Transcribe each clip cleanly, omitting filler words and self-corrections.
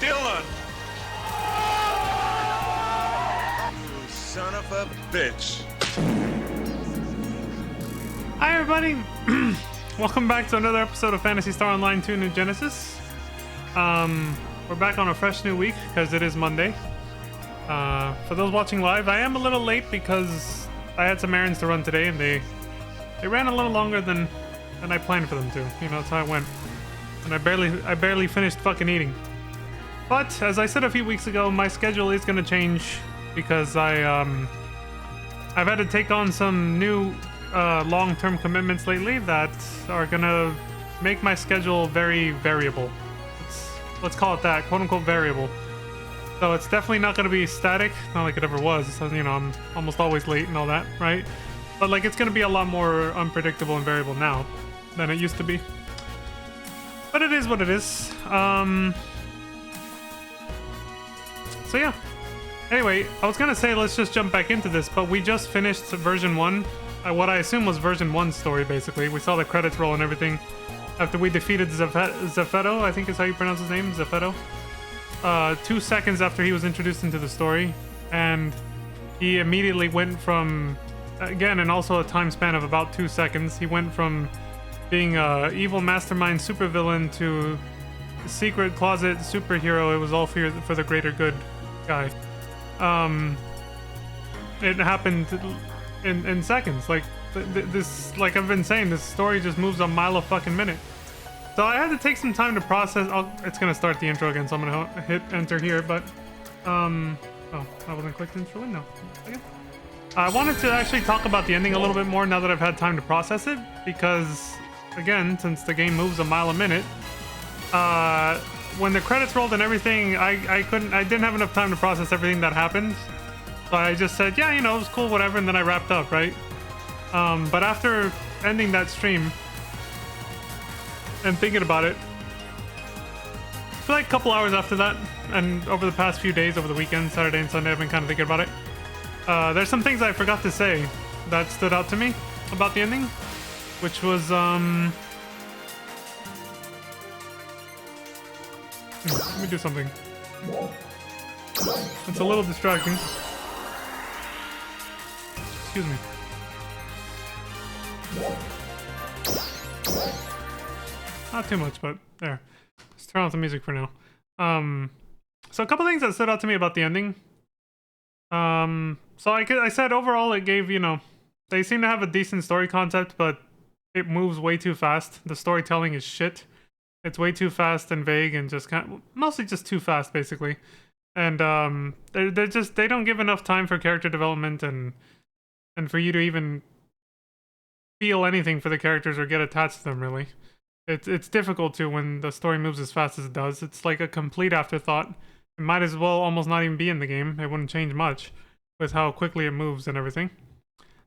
Dylan! You son of a bitch. Hi everybody! Welcome back to another episode of Phantasy Star Online 2 New Genesis. We're back on a fresh new week because it is Monday. For those watching live, I am a little late because I had some errands to run today and they ran a little longer than I planned for them to. You know, that's how it went. And I barely finished fucking eating. But as I said a few weeks ago, my schedule is gonna change because I've had to take on some new long-term commitments lately that are gonna make my schedule very variable. Let's call it that, quote-unquote variable. So it's definitely not gonna be static, not like it ever was. So, you know, I'm almost always late and all that, right? But like, it's gonna be a lot more unpredictable and variable now than it used to be. But it is what it is. So yeah. Anyway, I was gonna say let's just jump back into this, but we just finished version 1. What I assume was version 1's story, basically. We saw the credits roll and everything after we defeated Zepheto, I think is how you pronounce his name, Zepheto. 2 seconds after he was introduced into the story, and he immediately went from, again, and also a time span of about 2 seconds, he went from being a evil mastermind supervillain to secret closet superhero. It was all for the greater good guy. It happened in seconds. Like this, like I've been saying, this story just moves a mile a fucking minute. So I had to take some time to process. It's gonna start the intro again, so I'm gonna hit enter here. But oh, I wasn't clicked intro window. Again. I wanted to actually talk about the ending a little bit more now that I've had time to process it, because again, since the game moves a mile a minute, when the credits rolled and everything, I didn't have enough time to process everything that happened. So I just said, yeah, you know, it was cool, whatever, and then I wrapped up, right? But after ending that stream and thinking about it, for like a couple hours after that, and over the past few days, over the weekend, Saturday and Sunday, I've been kind of thinking about it. There's some things I forgot to say that stood out to me about the ending, which was, let me do something. It's a little distracting. Excuse me. Not too much, but there. Let's turn off the music for now. So a couple things that stood out to me about the ending. So I said overall it gave, you know, they seem to have a decent story concept, but it moves way too fast. The storytelling is shit. It's way too fast and vague and just mostly just too fast, basically. And they don't give enough time for character development and for you to even feel anything for the characters or get attached to them, really. It's difficult to when the story moves as fast as it does. It's like a complete afterthought. It might as well almost not even be in the game. It wouldn't change much with how quickly it moves and everything.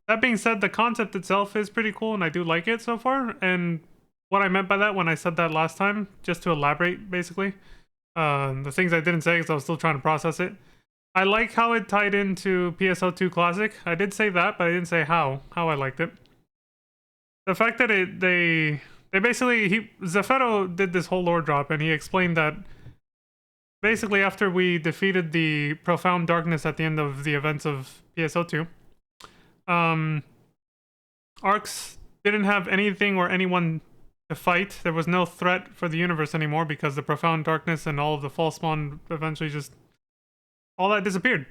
That being said, the concept itself is pretty cool and I do like it so far. And what I meant by that when I said that last time, just to elaborate, basically, the things I didn't say because I was still trying to process it. I like how it tied into PSO2 Classic. I did say that, but I didn't say how I liked it. The fact that they basically, Zepheto did this whole lore drop and he explained that basically after we defeated the profound darkness at the end of the events of PSO2, Arcs didn't have anything or anyone to fight. There was no threat for the universe anymore because the profound darkness and all of the false spawn eventually just all that disappeared.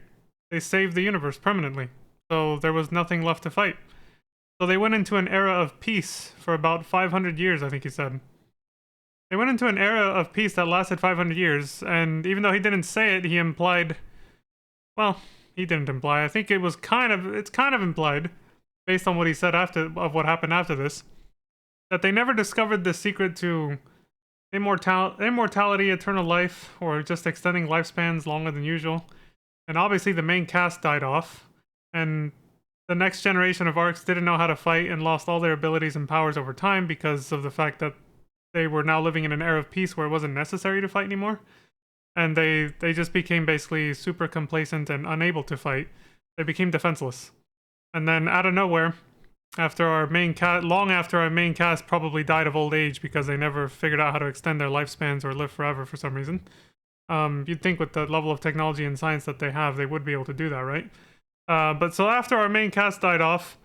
They saved the universe permanently, so there was nothing left to fight. So they went into an era of peace for about 500 years, I think he said. They went into an era of peace that lasted 500 years, and even though he didn't say it, he implied, well, he didn't imply, I think it's kind of implied based on what he said of what happened after this, that they never discovered the secret to immortality, eternal life, or just extending lifespans longer than usual. And obviously the main cast died off, and the next generation of Arcs didn't know how to fight and lost all their abilities and powers over time because of the fact that they were now living in an era of peace where it wasn't necessary to fight anymore. And they just became basically super complacent and unable to fight. They became defenseless. And then out of nowhere, after our main cast, long after our main cast probably died of old age because they never figured out how to extend their lifespans or live forever for some reason, You'd think with the level of technology and science that they have, they would be able to do that, right? But so after our main cast died off,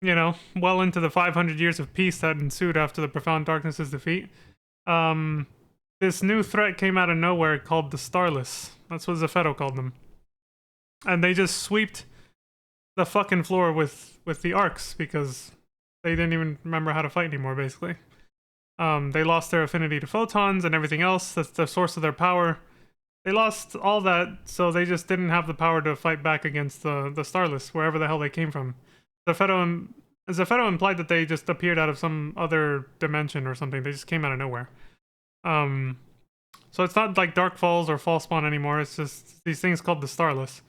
well into the 500 years of peace that ensued after the Profound Darkness's defeat, this new threat came out of nowhere called the Starless. That's what Zepheto called them. And they just swept the fucking floor with the arcs because they didn't even remember how to fight anymore, basically. They lost their affinity to photons and everything else. That's the source of their power. They lost all that, so they just didn't have the power to fight back against the Starless, wherever the hell they came from. Zepheto implied that they just appeared out of some other dimension or something. They just came out of nowhere. So it's not like Dark Falls or Fall Spawn anymore. It's just these things called the Starless.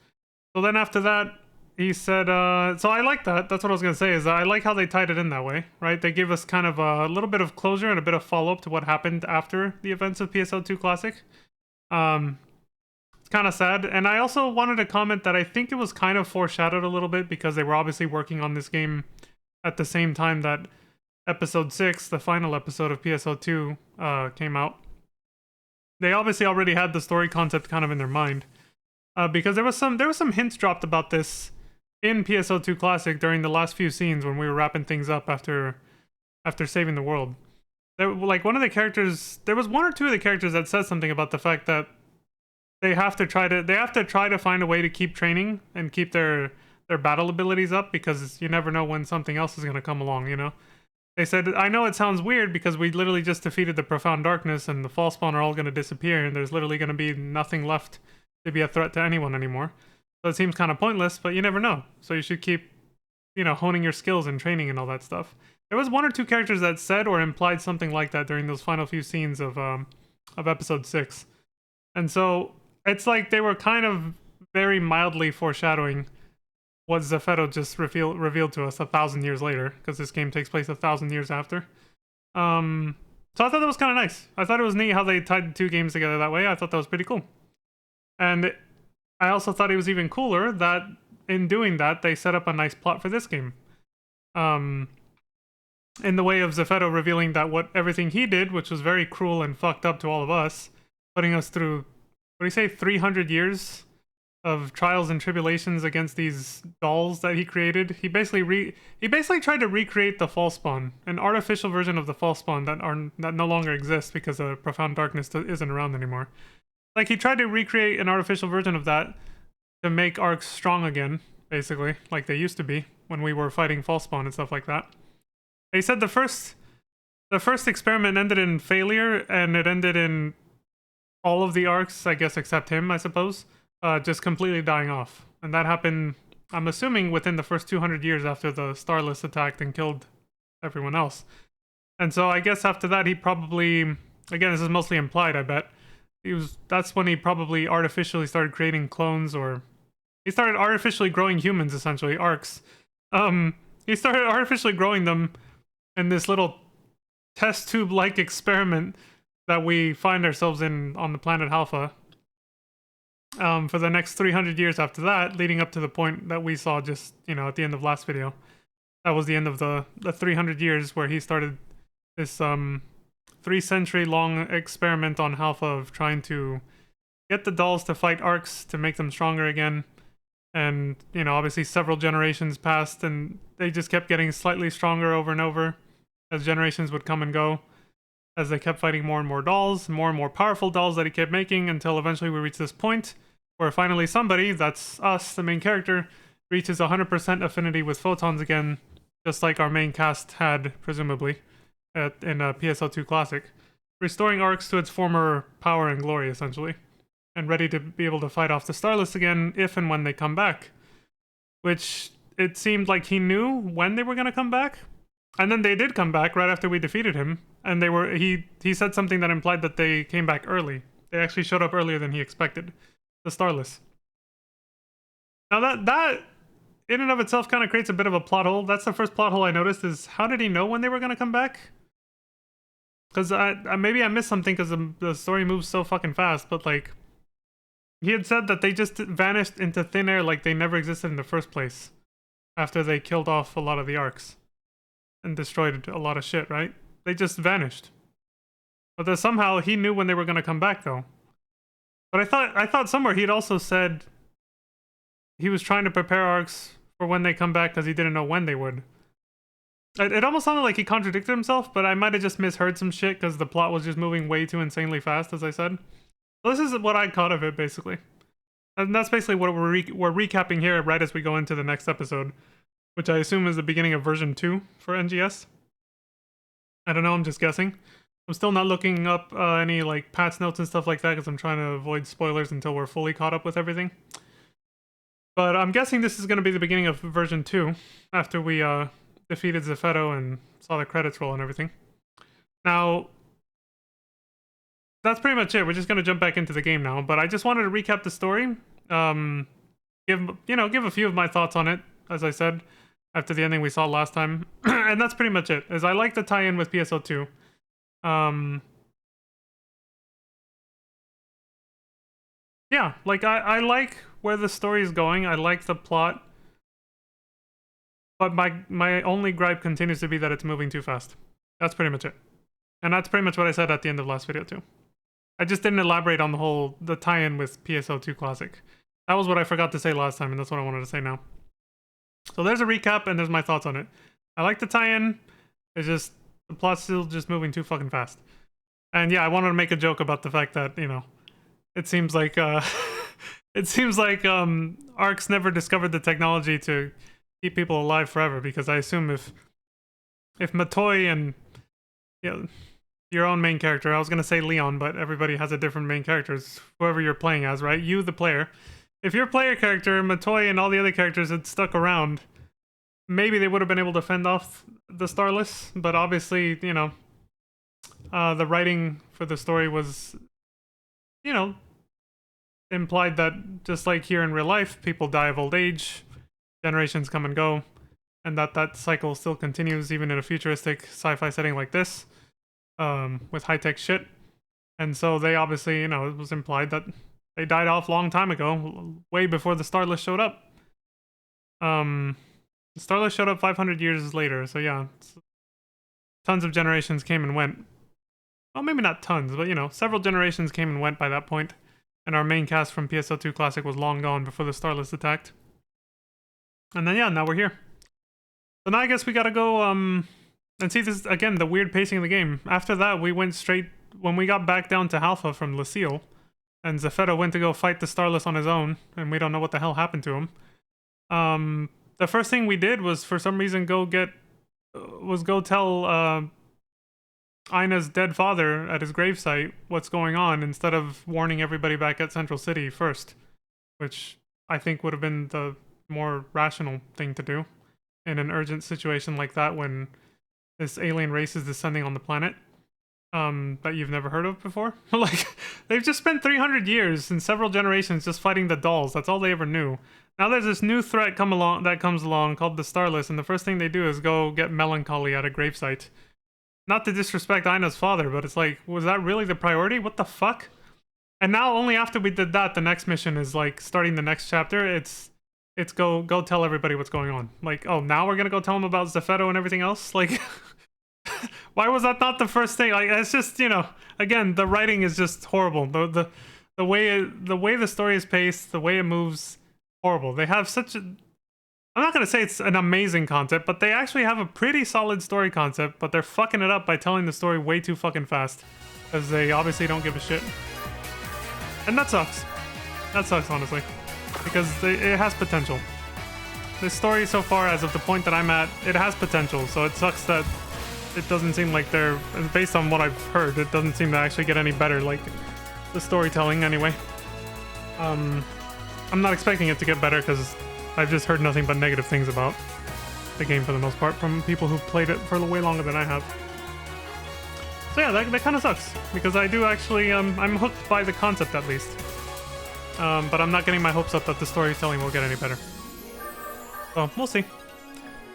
So then after that, he said, so I like that. That's what I was going to say, is I like how they tied it in that way, right? They gave us kind of a little bit of closure and a bit of follow-up to what happened after the events of PSO2 Classic. It's kind of sad. And I also wanted to comment that I think it was kind of foreshadowed a little bit because they were obviously working on this game at the same time that episode 6, the final episode of PSO2, came out. They obviously already had the story concept kind of in their mind. Because there was some hints dropped about this in PSO2 Classic during the last few scenes when we were wrapping things up after saving the world. Like one of the characters, there was one or two of the characters that said something about the fact that they have to try to find a way to keep training and keep their battle abilities up because you never know when something else is going to come along, They said, I know it sounds weird because we literally just defeated the Profound Darkness and the Fall Spawn are all going to disappear and there's literally going to be nothing left to be a threat to anyone anymore. So it seems kind of pointless, but you never know. So you should keep, honing your skills and training and all that stuff. There was one or two characters that said or implied something like that during those final few scenes of episode 6. And so it's like they were kind of very mildly foreshadowing what Zepheto just revealed to us 1,000 years later, because this game takes place 1,000 years after. So I thought that was kind of nice. I thought it was neat how they tied the two games together that way. I thought that was pretty cool. And I also thought it was even cooler that in doing that, they set up a nice plot for this game. In the way of Zepheto revealing that everything he did, which was very cruel and fucked up to all of us, putting us through, what do you say, 300 years of trials and tribulations against these dolls that he created. He basically tried to recreate the Fall Spawn, an artificial version of the Fall Spawn that no longer exists because the Profound Darkness isn't around anymore. Like, he tried to recreate an artificial version of that to make arcs strong again, basically, like they used to be when we were fighting Fall Spawn and stuff like that. He said the first experiment ended in failure, and it ended in all of the arcs, I guess, except him, I suppose, just completely dying off. And that happened, I'm assuming, within the first 200 years after the Starless attacked and killed everyone else. And so I guess after that, he probably, again, this is mostly implied, I bet, that's when he probably artificially started creating clones, or he started artificially growing humans, essentially, arcs. He started artificially growing them in this little test tube-like experiment that we find ourselves in on the planet Alpha. For the next 300 years after that, leading up to the point that we saw just, at the end of last video. That was the end of the 300 years where he started this 3-century-long experiment on Alpha of trying to get the dolls to fight arcs to make them stronger again. And, obviously several generations passed and they just kept getting slightly stronger over and over as generations would come and go, as they kept fighting more and more dolls, more and more powerful dolls that he kept making, until eventually we reach this point where finally somebody, that's us, the main character, reaches 100% affinity with photons again, just like our main cast had, presumably, in PSO2 Classic, restoring arcs to its former power and glory, essentially, and ready to be able to fight off the Starless again if and when they come back. Which, it seemed like he knew when they were going to come back, and then they did come back right after we defeated him, and he said something that implied that they came back early. They actually showed up earlier than he expected. The Starless. Now that in and of itself kind of creates a bit of a plot hole. That's the first plot hole I noticed, is how did he know when they were going to come back? Because maybe I missed something because the story moves so fucking fast, but like, he had said that they just vanished into thin air like they never existed in the first place after they killed off a lot of the arcs and destroyed a lot of shit, right? They just vanished. But then somehow he knew when they were going to come back, though. But I thought somewhere he'd also said he was trying to prepare arcs for when they come back because he didn't know when they would. It almost sounded like he contradicted himself, but I might have just misheard some shit because the plot was just moving way too insanely fast, as I said. So this is what I caught of it, basically. And that's basically what we're recapping here right as we go into the next episode, which I assume is the beginning of version 2 for NGS. I don't know, I'm just guessing. I'm still not looking up any like patch notes and stuff like that because I'm trying to avoid spoilers until we're fully caught up with everything. But I'm guessing this is going to be the beginning of version 2 after we defeated Zephetto and saw the credits roll and everything. Now, that's pretty much it. We're just going to jump back into the game now, but I just wanted to recap the story. Give a few of my thoughts on it, as I said, after the ending we saw last time. And that's pretty much it. As I like the tie-in with PSO2. Yeah, like I like where the story is going. I like the plot. But my only gripe continues to be that it's moving too fast. That's pretty much it. And that's pretty much what I said at the end of last video too. I just didn't elaborate on the tie-in with PSO2 Classic. That was what I forgot to say last time, and that's what I wanted to say now. So there's a recap, and there's my thoughts on it. I like the tie-in. It's just, the plot's still just moving too fucking fast. And yeah, I wanted to make a joke about the fact that, it seems like, Arcs never discovered the technology to keep people alive forever, because I assume if Matoy and your own main character, I was gonna say Leon, but everybody has a different main character. It's whoever you're playing as, right? You, the player. If your player character, Matoy, and all the other characters had stuck around, maybe they would have been able to fend off the Starless, but obviously, the writing for the story was, implied that just like here in real life, people die of old age, generations come and go, and that cycle still continues even in a futuristic sci-fi setting like this, with high-tech shit. And so they obviously, it was implied that they died off a long time ago, way before the Starless showed up. The Starless showed up 500 years later, so yeah, tons of generations came and went. Well, maybe not tons, but several generations came and went by that point, and our main cast from PSO2 Classic was long gone before the Starless attacked. And then yeah, now we're here. So now I guess we gotta go and see this again, the weird pacing of the game. After that, we went straight, when we got back down to Halpha from Lucille, and Zephetto went to go fight the Starless on his own, and we don't know what the hell happened to him. The first thing we did was, for some reason, go tell Ina's dead father at his gravesite what's going on, instead of warning everybody back at Central City first, which I think would have been the more rational thing to do in an urgent situation like that, when this alien race is descending on the planet that you've never heard of before. Like, they've just spent 300 years and several generations just fighting the dolls. That's all they ever knew. Now there's this new threat comes along called the Starless, and the first thing they do is go get Melancholy at a gravesite. Not to disrespect Ina's father, but it's like, was that really the priority? What the fuck? And now only after we did that, the next mission is like starting the next chapter. It's go tell everybody what's going on. Like, oh, now we're gonna go tell them about Zephetto and everything else? Like, why was that not the first thing? Like, it's just, again, the writing is just horrible. The way the story is paced, the way it moves, horrible. They have such a, I'm not gonna say it's an amazing concept, but they actually have a pretty solid story concept, but they're fucking it up by telling the story way too fucking fast, because they obviously don't give a shit. And that sucks. That sucks, honestly. Because it has potential. This story so far, as of the point that I'm at, it has potential, so it sucks that it doesn't seem like they're, based on what I've heard, it doesn't seem to actually get any better, like, the storytelling anyway. I'm not expecting it to get better, because I've just heard nothing but negative things about the game for the most part, from people who've played it for way longer than I have. So yeah, that kind of sucks, because I do actually, I'm hooked by the concept at least. But I'm not getting my hopes up that the storytelling will get any better. So, we'll see.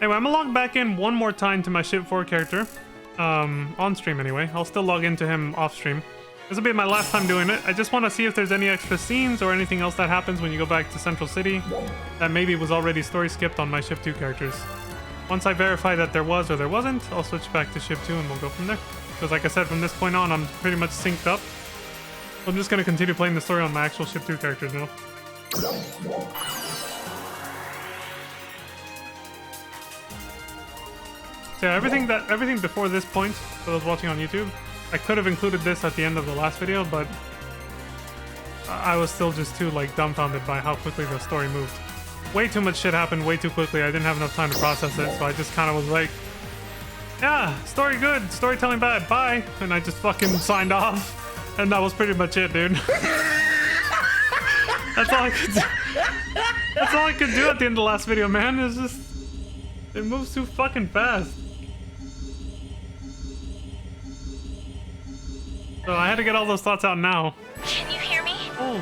Anyway, I'm gonna log back in one more time to my Ship 4 character. On stream anyway. I'll still log into him off stream. This will be my last time doing it. I just want to see if there's any extra scenes or anything else that happens when you go back to Central City that maybe was already story skipped on my Ship 2 characters. Once I verify that there was or there wasn't, I'll switch back to Ship 2 and we'll go from there. Because like I said, from this point on, I'm pretty much synced up. I'm just gonna continue playing the story on my actual ship 2 characters now. So yeah, everything before this point, for those watching on YouTube, I could have included this at the end of the last video, but I was still just too like dumbfounded by how quickly the story moved. Way too much shit happened way too quickly. I didn't have enough time to process it, so I just kind of was like, yeah, story good, storytelling bad, bye, and I just fucking signed off. And that was pretty much it, dude. That's all I could do. That's all I could do at the end of the last video, man. It's just... It moves too fucking fast. So I had to get all those thoughts out now. Can you hear me? Holy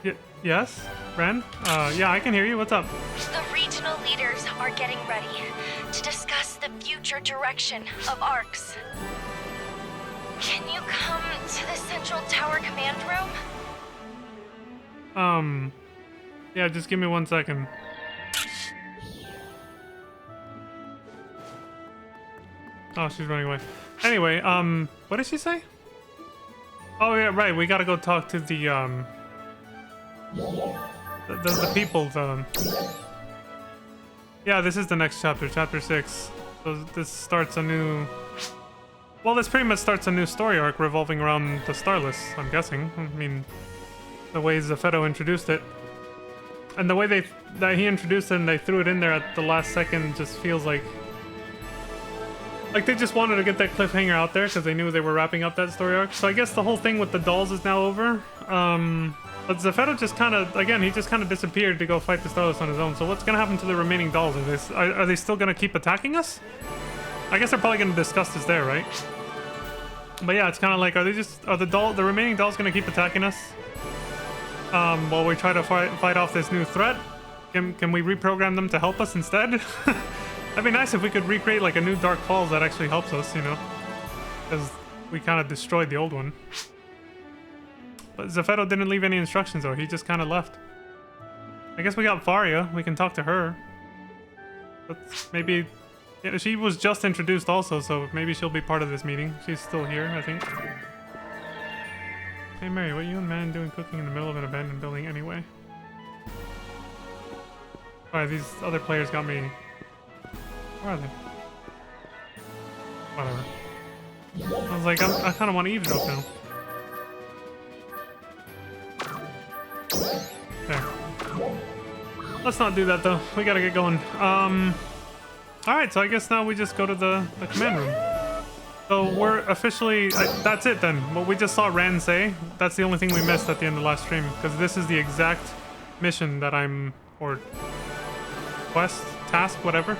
shit. Yes? Ren? Yeah, I can hear you. What's up? The regional leaders are getting ready to discuss the future direction of ARCs. Can you come to the Central Tower command room? Yeah, just give me 1 second. Oh, she's running away. Anyway, what did she say? Oh yeah, right, we gotta go talk to the people, Yeah, this is the next chapter, chapter 6. So this starts a new... Well, this pretty much starts a new story arc revolving around the Starless, I'm guessing. I mean, the way Zeffetto introduced it. And the way that he introduced it and they threw it in there at the last second just feels like... Like they just wanted to get that cliffhanger out there because they knew they were wrapping up that story arc. So I guess the whole thing with the dolls is now over. But Zeffetto just kind of, again, he just kind of disappeared to go fight the Starless on his own. So what's going to happen to the remaining dolls? Are they still going to keep attacking us? I guess they're probably going to discuss this there, right? But yeah, it's kind of like, are the remaining dolls going to keep attacking us? While we try to fight off this new threat? Can we reprogram them to help us instead? That'd be nice if we could recreate like a new Dark Falls that actually helps us, you know? Because we kind of destroyed the old one. But Zeffetto didn't leave any instructions though, he just kind of left. I guess we got Faria, we can talk to her. But maybe... Yeah, she was just introduced also, so maybe she'll be part of this meeting. She's still here, I think. Hey Mary, what are you and Man doing cooking in the middle of an abandoned building anyway? Alright, these other players got me... Where are they? Whatever. I was like, I kind of want to eat it up now. There. Let's not do that though. We gotta get going. Alright, so I guess now we just go to the command room. So we're officially... that's it then. What we just saw Ran say, that's the only thing we missed at the end of last stream. Because this is the exact mission that I'm... Or... Quest? Task? Whatever.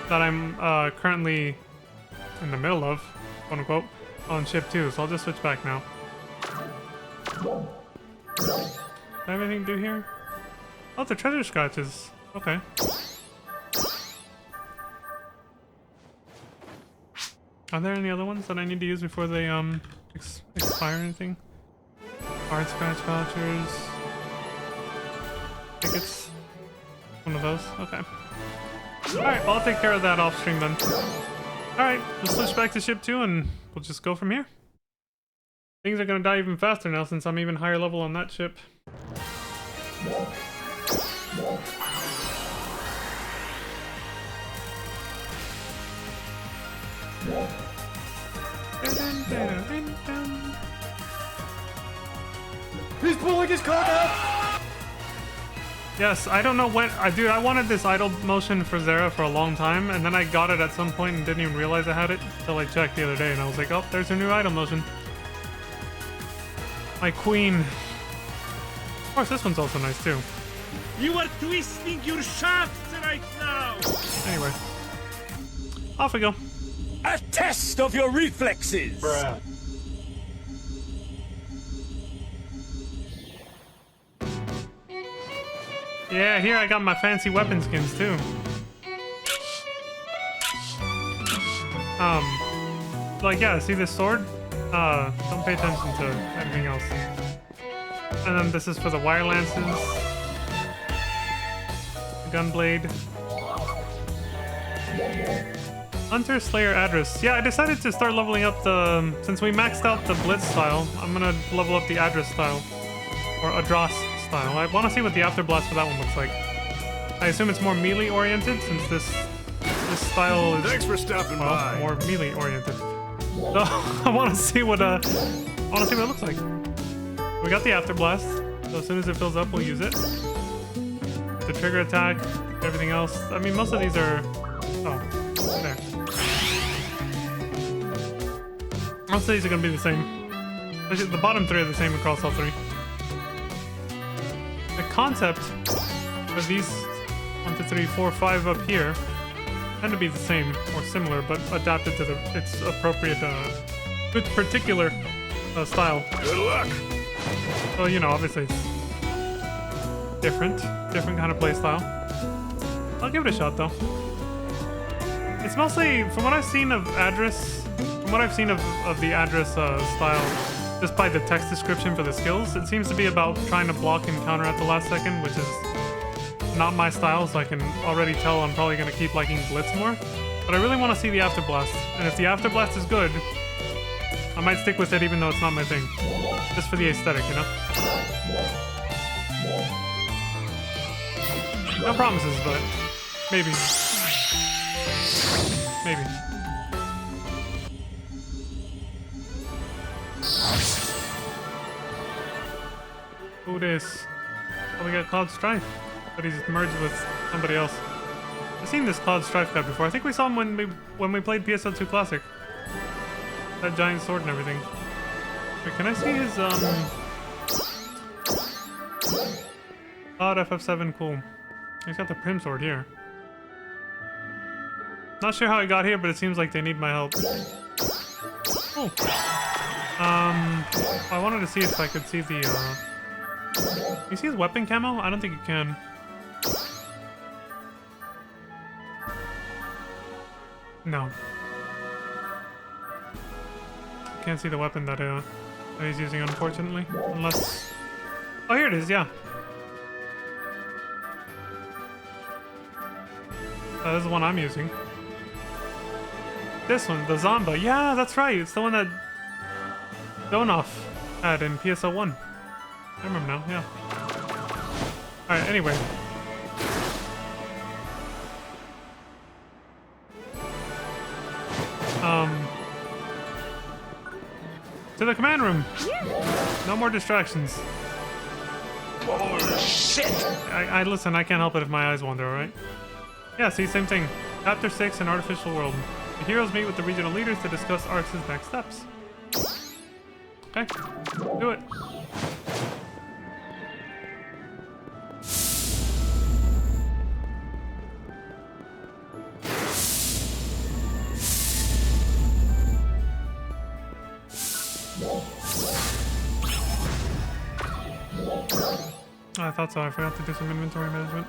That I'm currently in the middle of, quote unquote, on ship 2. So I'll just switch back now. Do I have anything to do here? Oh, the treasure scratches. Okay. Are there any other ones that I need to use before they expire or anything? Art scratch vouchers. Tickets. One of those. Okay. Alright, well, I'll take care of that off stream then. Alright, we'll switch back to ship 2 and we'll just go from here. Things are gonna die even faster now since I'm even higher level on that ship. He's pulling his car out! Yes, I don't know when... Dude, I wanted this idle motion for Zera for a long time, and then I got it at some point and didn't even realize I had it until I checked the other day, and I was like, oh, there's her new idle motion. My queen. Of course, this one's also nice, too. You are twisting your shafts right now! Anyway. Off we go. A test of your reflexes! Bruh. Yeah, here I got my fancy weapon skins, too. Like, yeah, see this sword? Don't pay attention to anything else. And then this is for the wire lances. Gunblade. Hunter Slayer address. Yeah, I decided to start leveling up the... Since we maxed out the Blitz style, I'm gonna level up the address style. Or Adras style. I want to see what the Afterblast for that one looks like. I assume it's more melee oriented since this style is... Thanks for stopping by. more melee oriented. So I want to see what it looks like. We got the Afterblast. So as soon as it fills up, we'll use it. The trigger attack, everything else. I mean, most of these are... Oh, there. Most of these are going to be the same. Actually, the bottom three are the same across all three. The concept of these 1, 2, 3, 4, 5 up here tend to be the same or similar, but adapted to its appropriate, particular style. Good luck. So, you know, obviously it's different kind of play style. I'll give it a shot though. It's mostly, from what I've seen of address, of the address style, just by the text description for the skills, it seems to be about trying to block and counter at the last second, which is not my style, so I can already tell I'm probably going to keep liking Blitz more. But I really want to see the Afterblast, and if the Afterblast is good, I might stick with it even though it's not my thing. Just for the aesthetic, you know? No promises, but maybe. Maybe. Who this? Oh, we got Cloud Strife, but he's merged with somebody else. I've seen this Cloud Strife guy before. I think we saw him when we played PSO2 Classic. That giant sword and everything. Wait, can I see his Cloud FF7? Cool. He's got the Prim Sword here. Not sure how I got here, but it seems like they need my help. Oh. I wanted to see if I could see the, Can you see his weapon camo? I don't think you can. No. Can't see the weapon that he's using, unfortunately. Unless... Oh, here it is, yeah. This is the one I'm using. This one, the Zomba. Yeah, that's right. It's the one that Donoff had in PSO1. I remember now, yeah. Alright, anyway. To the command room. No more distractions. Oh, shit. I listen, I can't help it if my eyes wander, alright? Yeah, see, same thing. Chapter 6, An Artificial World. The heroes meet with the regional leaders to discuss Arx' next steps. Okay, do it. I thought so, I forgot to do some inventory management.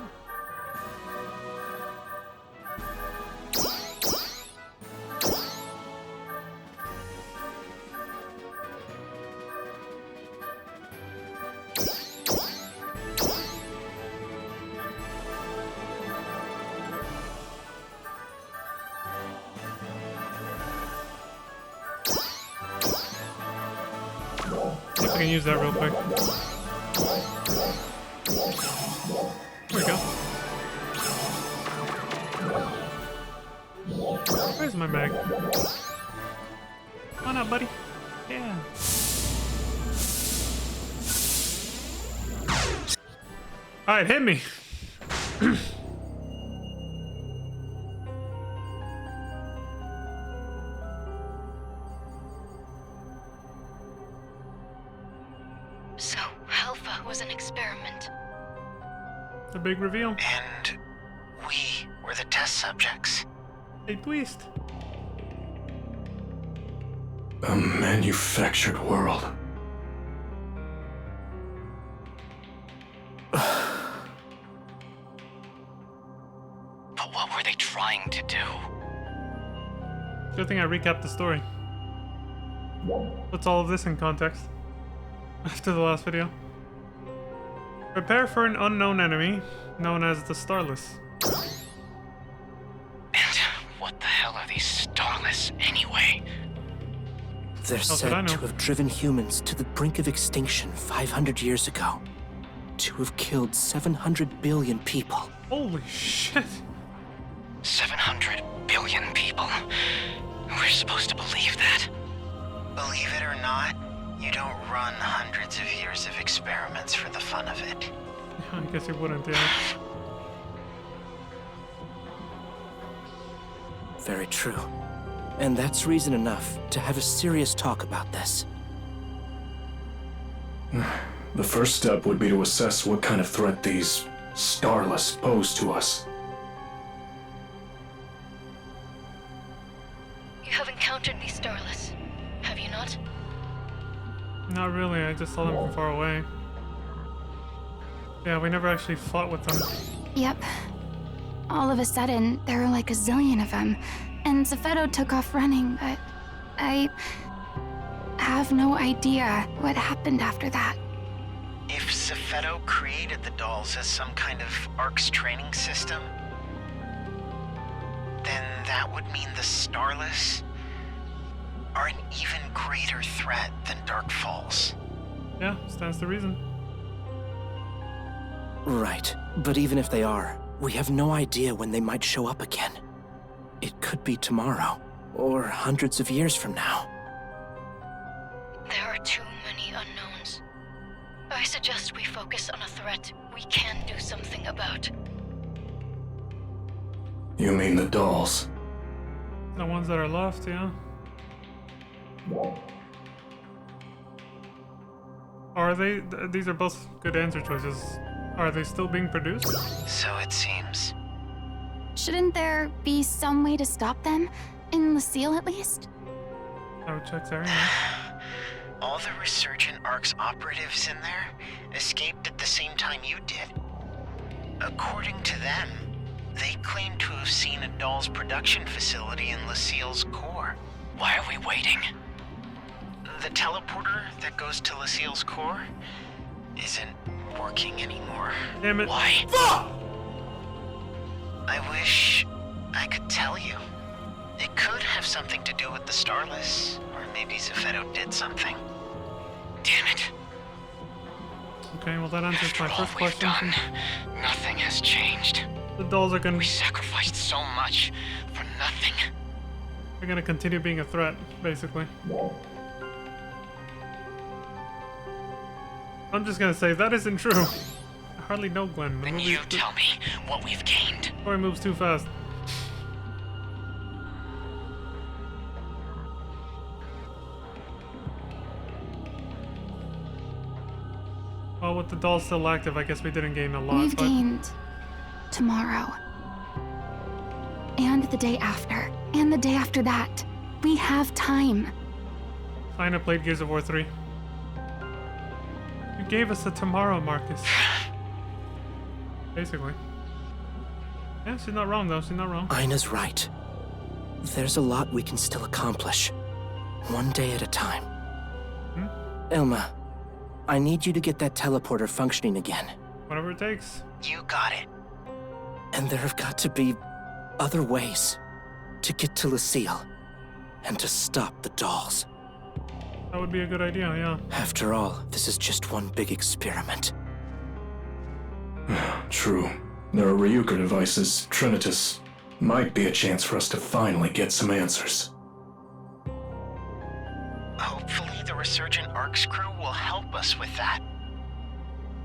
See if I can use that real quick. There we go. Where's my mag? Come on up, buddy. Yeah. Alright, hit me. So, Alpha was an experiment. The big reveal. And we were the test subjects. A twist. A manufactured world. But what were they trying to do? Good thing I recapped the story. Puts all of this in context. After the last video. Prepare for an unknown enemy, known as the Starless. And what the hell are these Starless anyway? They're How could I said to know? have driven humans to the brink of extinction 500 years ago. To have killed 700 billion people. Holy shit. 700 billion people. We're supposed to believe that. Believe it or not, you don't run hundreds of years of experiments for the fun of it. I guess you wouldn't, yeah. Very true. And that's reason enough to have a serious talk about this. The first step would be to assess what kind of threat these Starless pose to us. You have encountered these Starless, have you not? Not really, I just saw them from far away. Yeah, we never actually fought with them. Yep. All of a sudden, there were like a zillion of them, and Zephedo took off running, but I have no idea what happened after that. If Zephedo created the dolls as some kind of ARC's training system, then that would mean the Starless are an even greater threat than Dark Falls. Yeah, stands to reason. Right. But even if they are, we have no idea when they might show up again. It could be tomorrow, or hundreds of years from now. There are too many unknowns. I suggest we focus on a threat we can do something about. You mean the dolls? The ones that are left, yeah. Are they? These are both good answer choices. Are they still being produced? So it seems. Shouldn't there be some way to stop them? In Lucille, at least? I would check Sarah. All the Resurgent ARC's operatives in there escaped at the same time you did. According to them, they claim to have seen a doll's production facility in Lucille's core. Why are we waiting? The teleporter that goes to Lucille's core isn't working anymore. Damn it. Why? I wish I could tell you. It could have something to do with the Starless, or maybe Zephedo did something. Damn it. Okay, well that answers After my all first we've question. done, nothing has changed. The dolls are gonna We sacrificed so much for nothing. they're gonna continue being a threat, basically. I'm just gonna say that isn't true. I hardly know Glenn. The Then movie you tell me what we've gained. story moves too fast. Well, with the dolls still active, I guess we didn't gain a lot. We've but gained tomorrow. And the day after. And the day after that. We have time. fine, I played Gears of War 3. You gave us a tomorrow, Marcus. Basically. Yeah, she's not wrong though. She's not wrong. Ina's right. There's a lot we can still accomplish. One day at a time. Ilma, I need you to get that teleporter functioning again. Whatever it takes. You got it. And there have got to be other ways to get to Lucille and to stop the dolls. That would be a good idea, yeah. After all, this is just one big experiment. True. There are Ryuker devices, Trinitas. Might be a chance for us to finally get some answers. Hopefully the Resurgent ARC's crew will help us with that.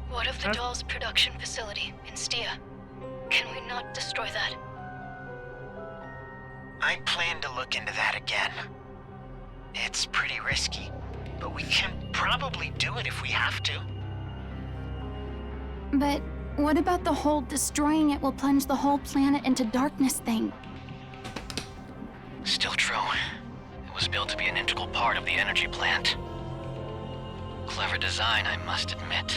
What of the doll's production facility in Stia? Can we not destroy that? I plan to look into that again. It's pretty risky, but we can probably do it if we have to. But what about the whole destroying it will plunge the whole planet into darkness thing? Still true. It was built to be an integral part of the energy plant. Clever design, I must admit.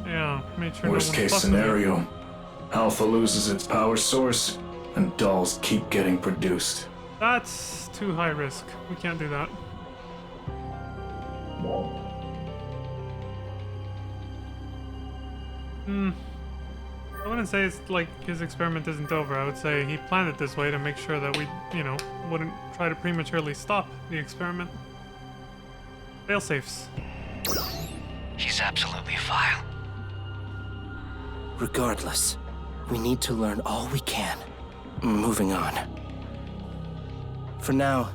Yeah, made sure Worst no case one's fucking with it. scenario, Alpha loses its power source, and dolls keep getting produced. That's too high risk. We can't do that. wouldn't say it's like his experiment isn't over. I would say he planned it this way to make sure that we, you know, wouldn't try to prematurely stop the experiment. Failsafes. He's absolutely vile. Regardless, we need to learn all we can. Moving on. For now,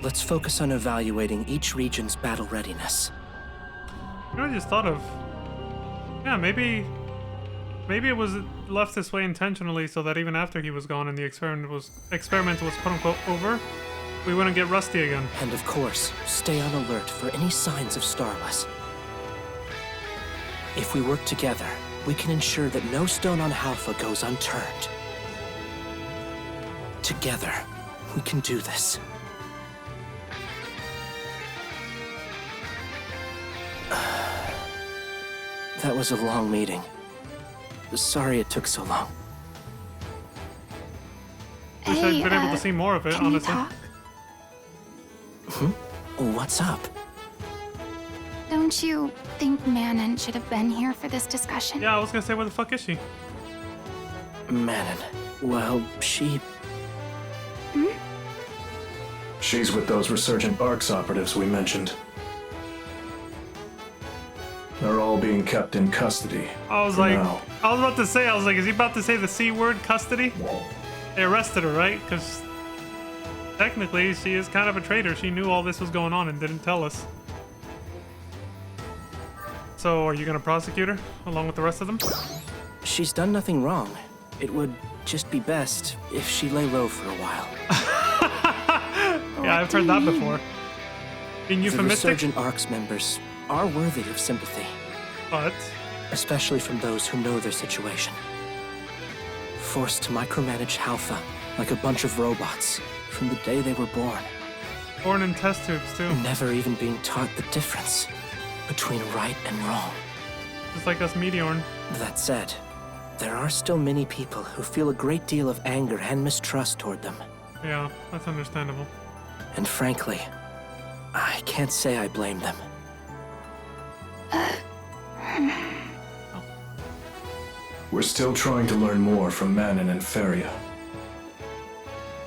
let's focus on evaluating each region's battle readiness. You know what I just thought of? Yeah, maybe it was left this way intentionally so that even after he was gone and the experiment was quote unquote over, we wouldn't get rusty again. And of course, stay on alert for any signs of Starless. If we work together, we can ensure that no stone on Halpha goes unturned. Together, we can do this. That was a long meeting. Sorry it took so long. Wish I'd been able to see more of it, can honestly. We talk? What's up? Don't you think Manon should have been here for this discussion? Yeah, I was gonna say, where the fuck is she? Manon. Well, she... She's with those resurgent ARCS operatives we mentioned. They're all being kept in custody. I was for like, now. I was about to say, is he about to say the C word, custody? They arrested her, right? Because technically, she is kind of a traitor. She knew all this was going on and didn't tell us. So, are you gonna prosecute her along with the rest of them? She's done nothing wrong. It would just be best if she lay low for a while. Yeah, I've heard that before. Being The euphemistic, resurgent ARCS members are worthy of sympathy, but especially from those who know their situation. Forced to micromanage Halpha like a bunch of robots from the day they were born. born in test tubes too. Never even being taught the difference between right and wrong. Just like us Meteorn. That said, there are still many people who feel a great deal of anger and mistrust toward them. Yeah, that's understandable. And frankly, I can't say I blame them. We're still trying to learn more from Manon and Feria.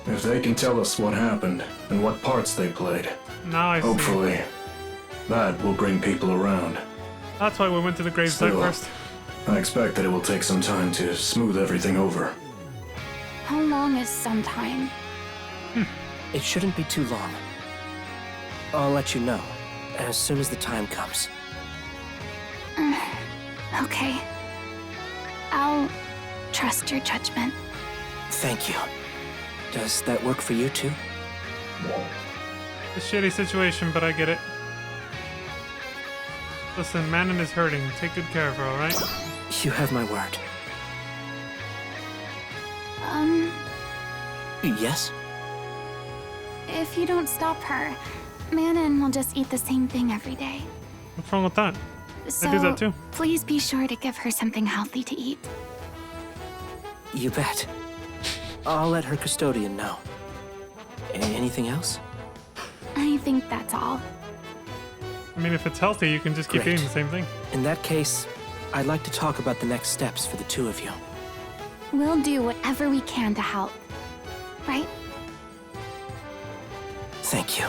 If they can tell us what happened and what parts they played, Now I see. hopefully, that will bring people around. That's why we went to the gravesite Still, first. I expect that it will take some time to smooth everything over. How long is some time? It shouldn't be too long. I'll let you know as soon as the time comes. Okay. I'll trust your judgment. Thank you. Does that work for you too? It's a shitty situation, but I get it. Listen, Manon is hurting. Take good care of her, alright? You have my word. Yes? If you don't stop her, Manon will just eat the same thing every day. What's wrong with that? So, do that too. please be sure to give her something healthy to eat. You bet. I'll let her custodian know. Anything else? I think that's all. I mean, if it's healthy, you can just keep Great. eating the same thing. In that case, I'd like to talk about the next steps for the two of you. We'll do whatever we can to help. Right? Thank you.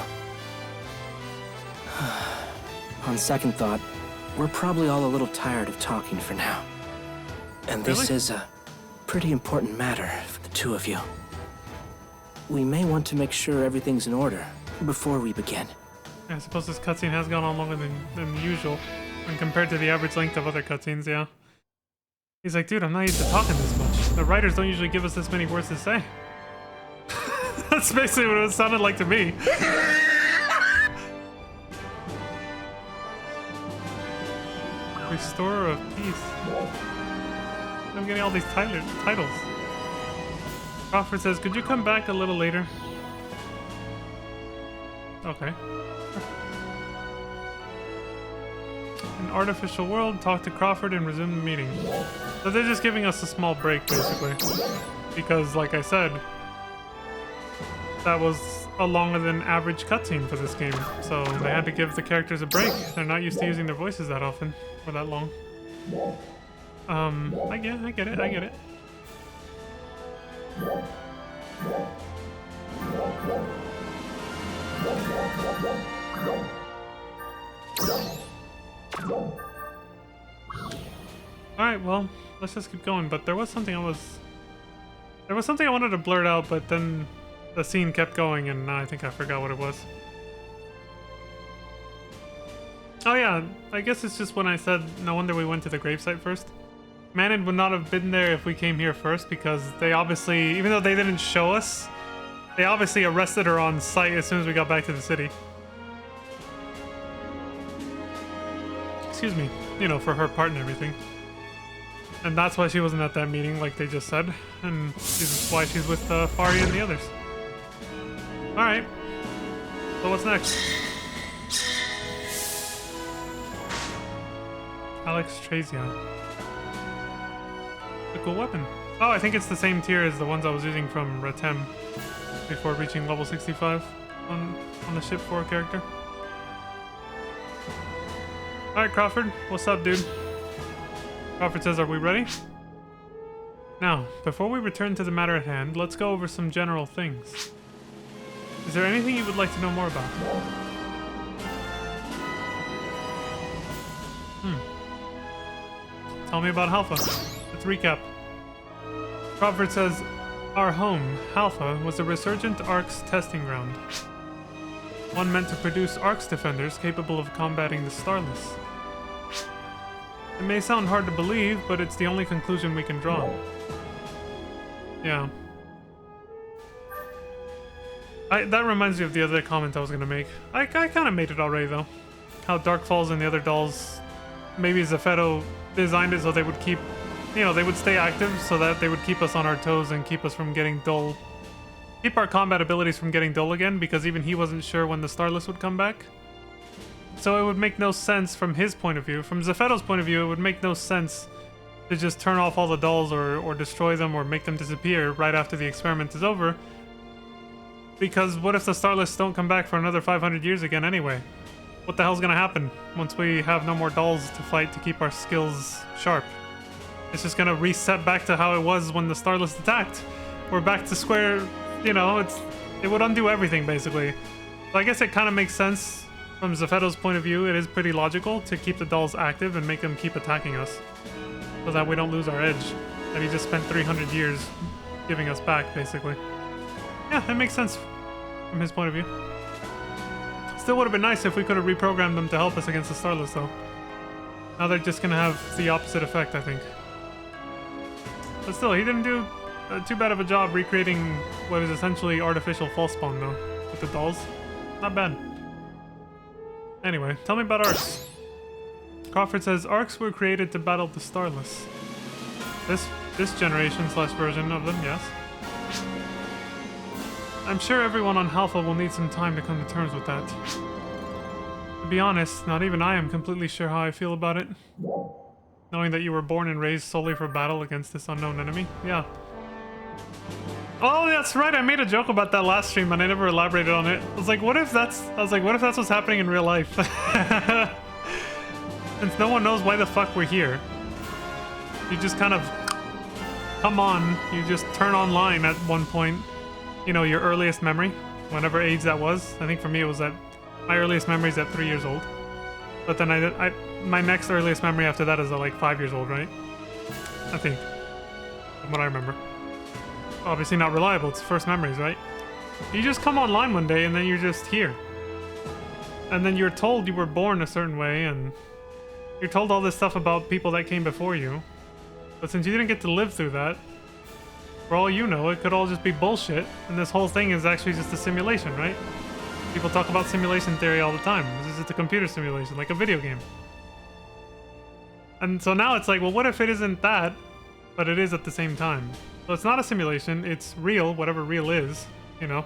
On second thought, we're probably all a little tired of talking for now. And this Really? is a pretty important matter for the two of you. We may want to make sure everything's in order before we begin. I suppose this cutscene has gone on longer than usual. And compared to the average length of other cutscenes, yeah. He's like, dude, I'm not used to talking this much. The writers don't usually give us this many words to say. That's basically what it sounded like to me. Restorer of Peace. I'm getting all these titles. Crawford says, could you come back a little later? Okay. An artificial world, talk to Crawford and resume the meeting. So they're just giving us a small break, basically. Because, like I said, that was a longer than average cutscene for this game. So they had to give the characters a break. They're not used to using their voices that often, or that long. I get it, I get it. Alright, well, let's just keep going, but there was something I wanted to blurt out, but then the scene kept going and now I think I forgot what it was. Oh yeah, I guess it's just when I said no wonder we went to the gravesite first. Manon would not have been there if we came here first because they obviously, even though they didn't show us, they obviously arrested her on sight as soon as we got back to the city. Excuse me, you know, for her part and everything. And that's why she wasn't at that meeting, like they just said. And this is why she's with Fari and the others. Alright. So what's next? Alex Trazian. A cool weapon. Oh, I think it's the same tier as the ones I was using from Ratem before reaching level 65 on the ship 4 character. Alright, Crawford. What's up, dude? Crawford says, are we ready? Now, before we return to the matter at hand, let's go over some general things. Is there anything you would like to know more about? Tell me about Halpha. Let's recap. Crawford says, our home, Halpha, was a resurgent Ark's testing ground. One meant to produce Ark's defenders capable of combating the Starless. It may sound hard to believe, but it's the only conclusion we can draw. Yeah. That reminds me of the other comment I was gonna make. I kind of made it already, though. How Dark Falls and the other dolls, maybe Zeffetto designed it so they would keep, you know, they would stay active so that they would keep us on our toes and keep us from getting dull. Keep our combat abilities from getting dull again, because even he wasn't sure when the Starless would come back. So it would make no sense from his point of view. From Zeffetto's point of view, it would make no sense to just turn off all the dolls or destroy them or make them disappear right after the experiment is over. Because what if the Starless don't come back for another 500 years again anyway? What the hell's gonna happen once we have no more dolls to fight to keep our skills sharp? It's just gonna reset back to how it was when the Starless attacked. We're back to square, you know, it would undo everything basically. So I guess it kind of makes sense from Zeffetto's point of view. It is pretty logical to keep the dolls active and make them keep attacking us so that we don't lose our edge that he just spent 300 years giving us back basically. Yeah, that makes sense from his point of view. Still would have been nice if we could have reprogrammed them to help us against the Starless, though. Now they're just gonna have the opposite effect, I think. But still, he didn't do too bad of a job recreating what is essentially artificial false spawn, though, with the dolls. Not bad. Anyway, tell me about Arcs. Crawford says, Arcs were created to battle the Starless. This generation / version of them, yes. I'm sure everyone on Halpha will need some time to come to terms with that. To be honest, not even I am completely sure how I feel about it. Knowing that you were born and raised solely for battle against this unknown enemy. Yeah. Oh, that's right, I made a joke about that last stream and I never elaborated on it. I was like, what if that's what's happening in real life? Since no one knows why the fuck we're here. You just kind of come on, you just turn online at one point. You know, your earliest memory, whenever age that was. I think for me it was that my earliest memory is at 3 years old. But then my next earliest memory after that is at like 5 years old, right? I think. From what I remember. Obviously not reliable, it's first memories, right? You just come online one day and then you're just here. And then you're told you were born a certain way and you're told all this stuff about people that came before you. But since you didn't get to live through that, for all you know, it could all just be bullshit, and this whole thing is actually just a simulation, right? People talk about simulation theory all the time. This is just a computer simulation, like a video game. And so now it's like, well, what if it isn't that, but it is at the same time? So it's not a simulation, it's real, whatever real is, you know?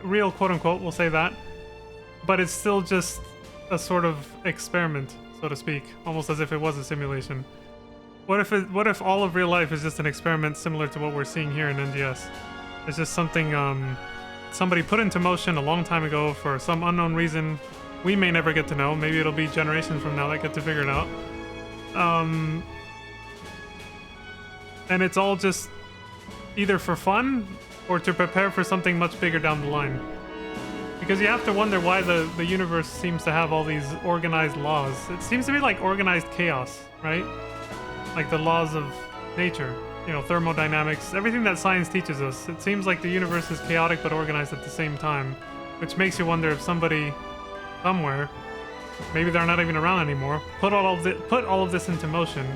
Real, quote-unquote, we'll say that. But it's still just a sort of experiment, so to speak, almost as if it was a simulation. What if all of real life is just an experiment similar to what we're seeing here in NGS? It's just something somebody put into motion a long time ago for some unknown reason we may never get to know. Maybe it'll be generations from now that get to figure it out. And it's all just either for fun or to prepare for something much bigger down the line. Because you have to wonder why the universe seems to have all these organized laws. It seems to be like organized chaos, right? Like the laws of nature, you know, thermodynamics, everything that science teaches us. It seems like the universe is chaotic but organized at the same time, which makes you wonder if somebody somewhere, maybe they're not even around anymore, put all of this into motion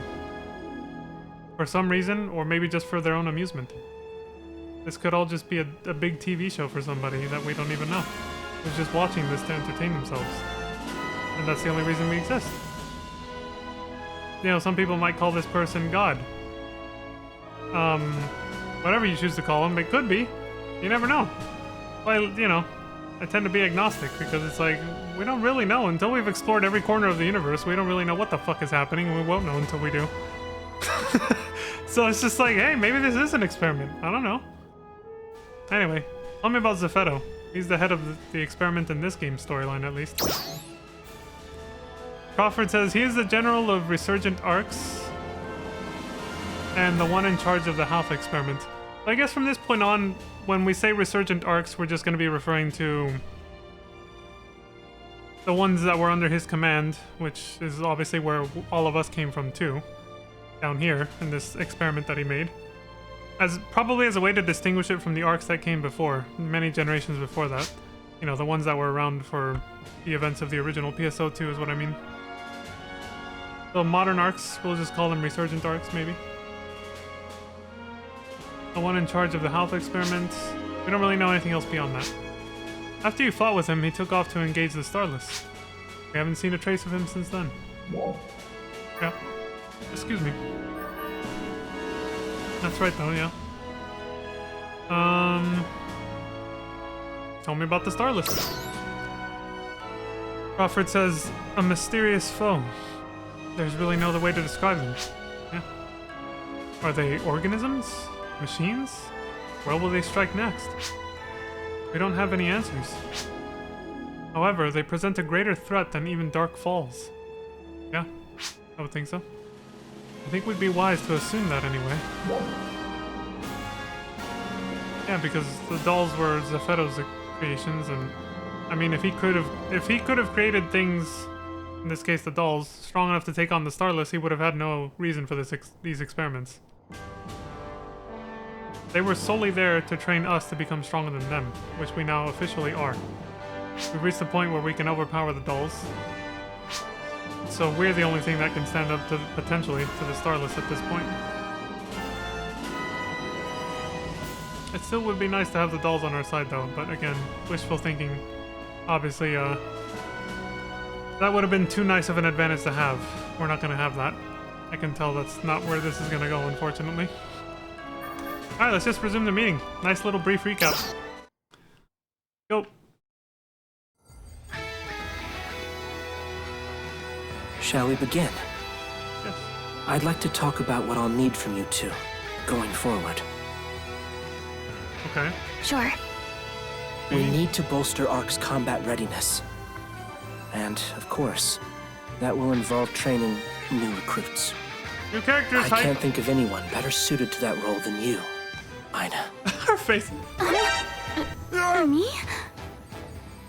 for some reason, or maybe just for their own amusement. This could all just be a big TV show for somebody that we don't even know, who's just watching this to entertain themselves. And that's the only reason we exist. You know, some people might call this person God. Whatever you choose to call him, it could be. You never know. Well, you know, I tend to be agnostic because it's like, we don't really know. Until we've explored every corner of the universe, we don't really know what the fuck is happening, and we won't know until we do. So it's just like, hey, maybe this is an experiment. I don't know. Anyway, tell me about Zeffetto. He's the head of the experiment in this game's storyline, at least. Crawford says he is the general of resurgent arcs and the one in charge of the Half experiment. I guess from this point on, when we say resurgent arcs, we're just going to be referring to the ones that were under his command, which is obviously where all of us came from too, down here in this experiment that he made. Probably as a way to distinguish it from the arcs that came before, many generations before that. You know, the ones that were around for the events of the original PSO2 is what I mean. So modern arcs, we'll just call them resurgent arcs, maybe. The one in charge of the Half experiment. We don't really know anything else beyond that. After you fought with him, he took off to engage the Starless. We haven't seen a trace of him since then. Yeah. Excuse me. That's right though, yeah. Tell me about the Starless. Crawford says, a mysterious foe. There's really no other way to describe them. Yeah. Are they organisms? Machines? Where will they strike next? We don't have any answers. However, they present a greater threat than even Dark Falls. Yeah, I would think so. I think we'd be wise to assume that anyway. Yeah, because the dolls were Zeffetto's creations, and I mean, if he could have created things, in this case the dolls, strong enough to take on the Starless, he would have had no reason for these experiments. They were solely there to train us to become stronger than them, which we now officially are. We've reached the point where we can overpower the dolls. So we're the only thing that can stand up to potentially to the Starless at this point. It still would be nice to have the dolls on our side though, but again, wishful thinking. Obviously, that would have been too nice of an advantage to have. We're not gonna have that. I can tell that's not where this is gonna go, unfortunately. Alright, let's just resume the meeting. Nice little brief recap. Go. Shall we begin? Yes. I'd like to talk about what I'll need from you two, going forward. Okay. Sure. We need to bolster ARC's combat readiness. And, of course, that will involve training new recruits. New characters, I can't think of anyone better suited to that role than you, Aina. Her face. Me?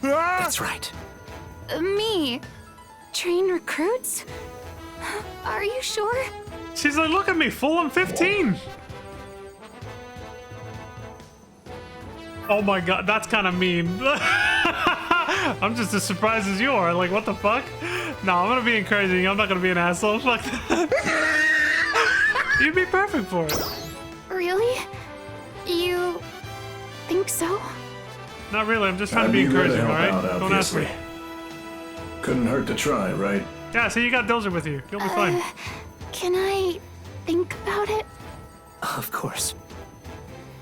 That's right. Me? Train recruits? Are you sure? She's like, look at me, full on 15. Oh my god, that's kind of mean. I'm just as surprised as you are. Like, what the fuck? No, I'm gonna be encouraging you. I'm not gonna be an asshole. Fuck that. You'd be perfect for it. Really? You think so? Not really. I'm just trying to be encouraging, alright? Don't ask me. Couldn't hurt to try, right? Yeah, so you got Dozer with you. You'll be fine. Can I think about it? Of course.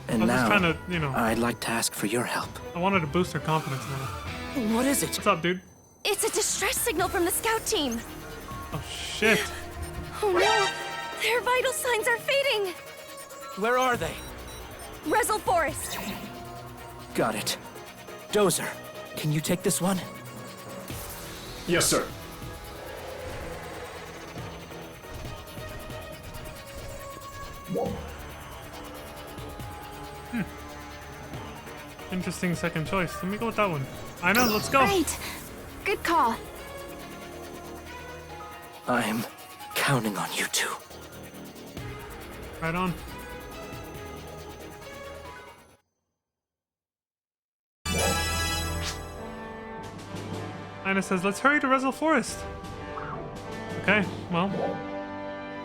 And I'm just now, trying to, you know, I'd like to ask for your help. I wanted to boost her confidence now. What is it? What's up, dude? It's a distress signal from the scout team. Oh, shit. Oh no, their vital signs are fading. Where are they? Rezel Forest. Got it. Dozer, can you take this one? Yes, sir. Interesting second choice. Let me go with that one. I know, let's go. Right. Good call. I'm counting on you two. Right on. Ina says, let's hurry to Rezel Forest. Okay, well,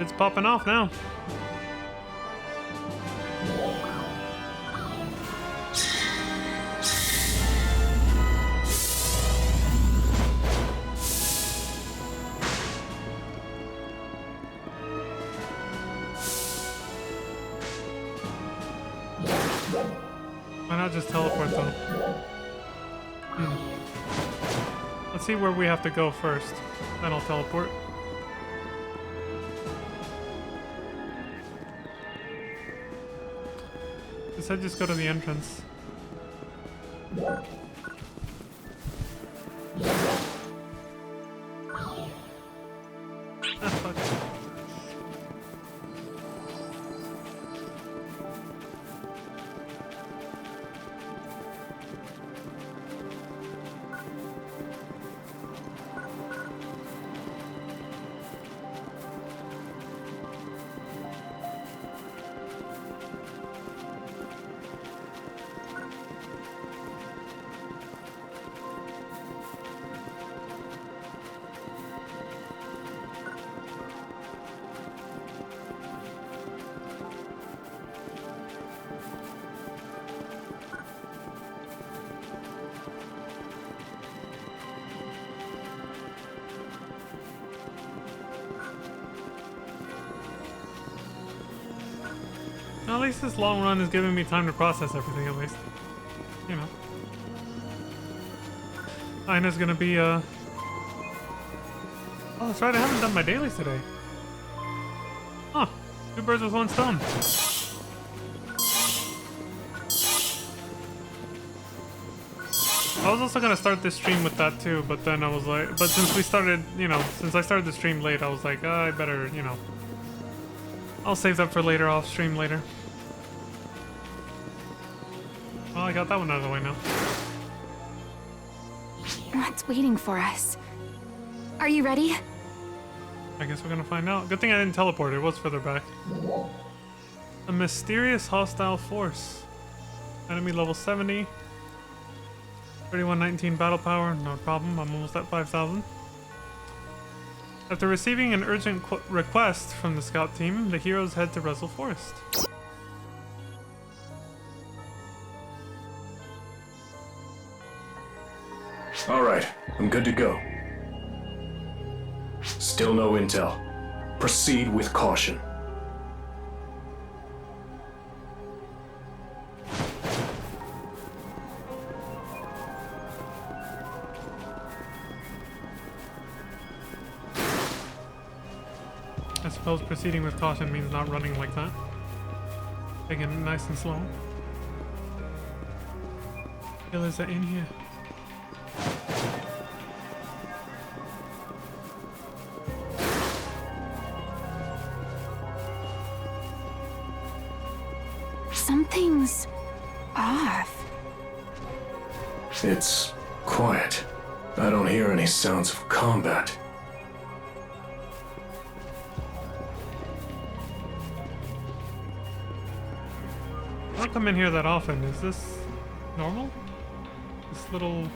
it's popping off now. Why not just teleport though? Let's see where we have to go first. Then I'll teleport. It said just go to the entrance. Ah, fuck. At least this long run is giving me time to process everything, at least. You know. Ina's gonna be, Oh, that's right, I haven't done my dailies today. Huh. Two birds with one stone. I was also gonna start this stream with that too, but then I was like, but since we started, you know, since I started the stream late, I was like, I better, you know, I'll save that for later, I'll stream later. Well, I got that one out of the way now. What's waiting for us? Are you ready? I guess we're gonna find out. Good thing I didn't teleport, it was further back. A mysterious hostile force. Enemy level 70. 3119 battle power, no problem, I'm almost at 5,000. After receiving an urgent request from the scout team, the heroes head to Rezel Forest. All right, I'm good to go. Still no intel. Proceed with caution. I suppose proceeding with caution means not running like that. Taking it nice and slow. Killers are in here. Something's off. It's quiet. I don't hear any sounds of combat. I don't come in here that often. Is this normal? This little...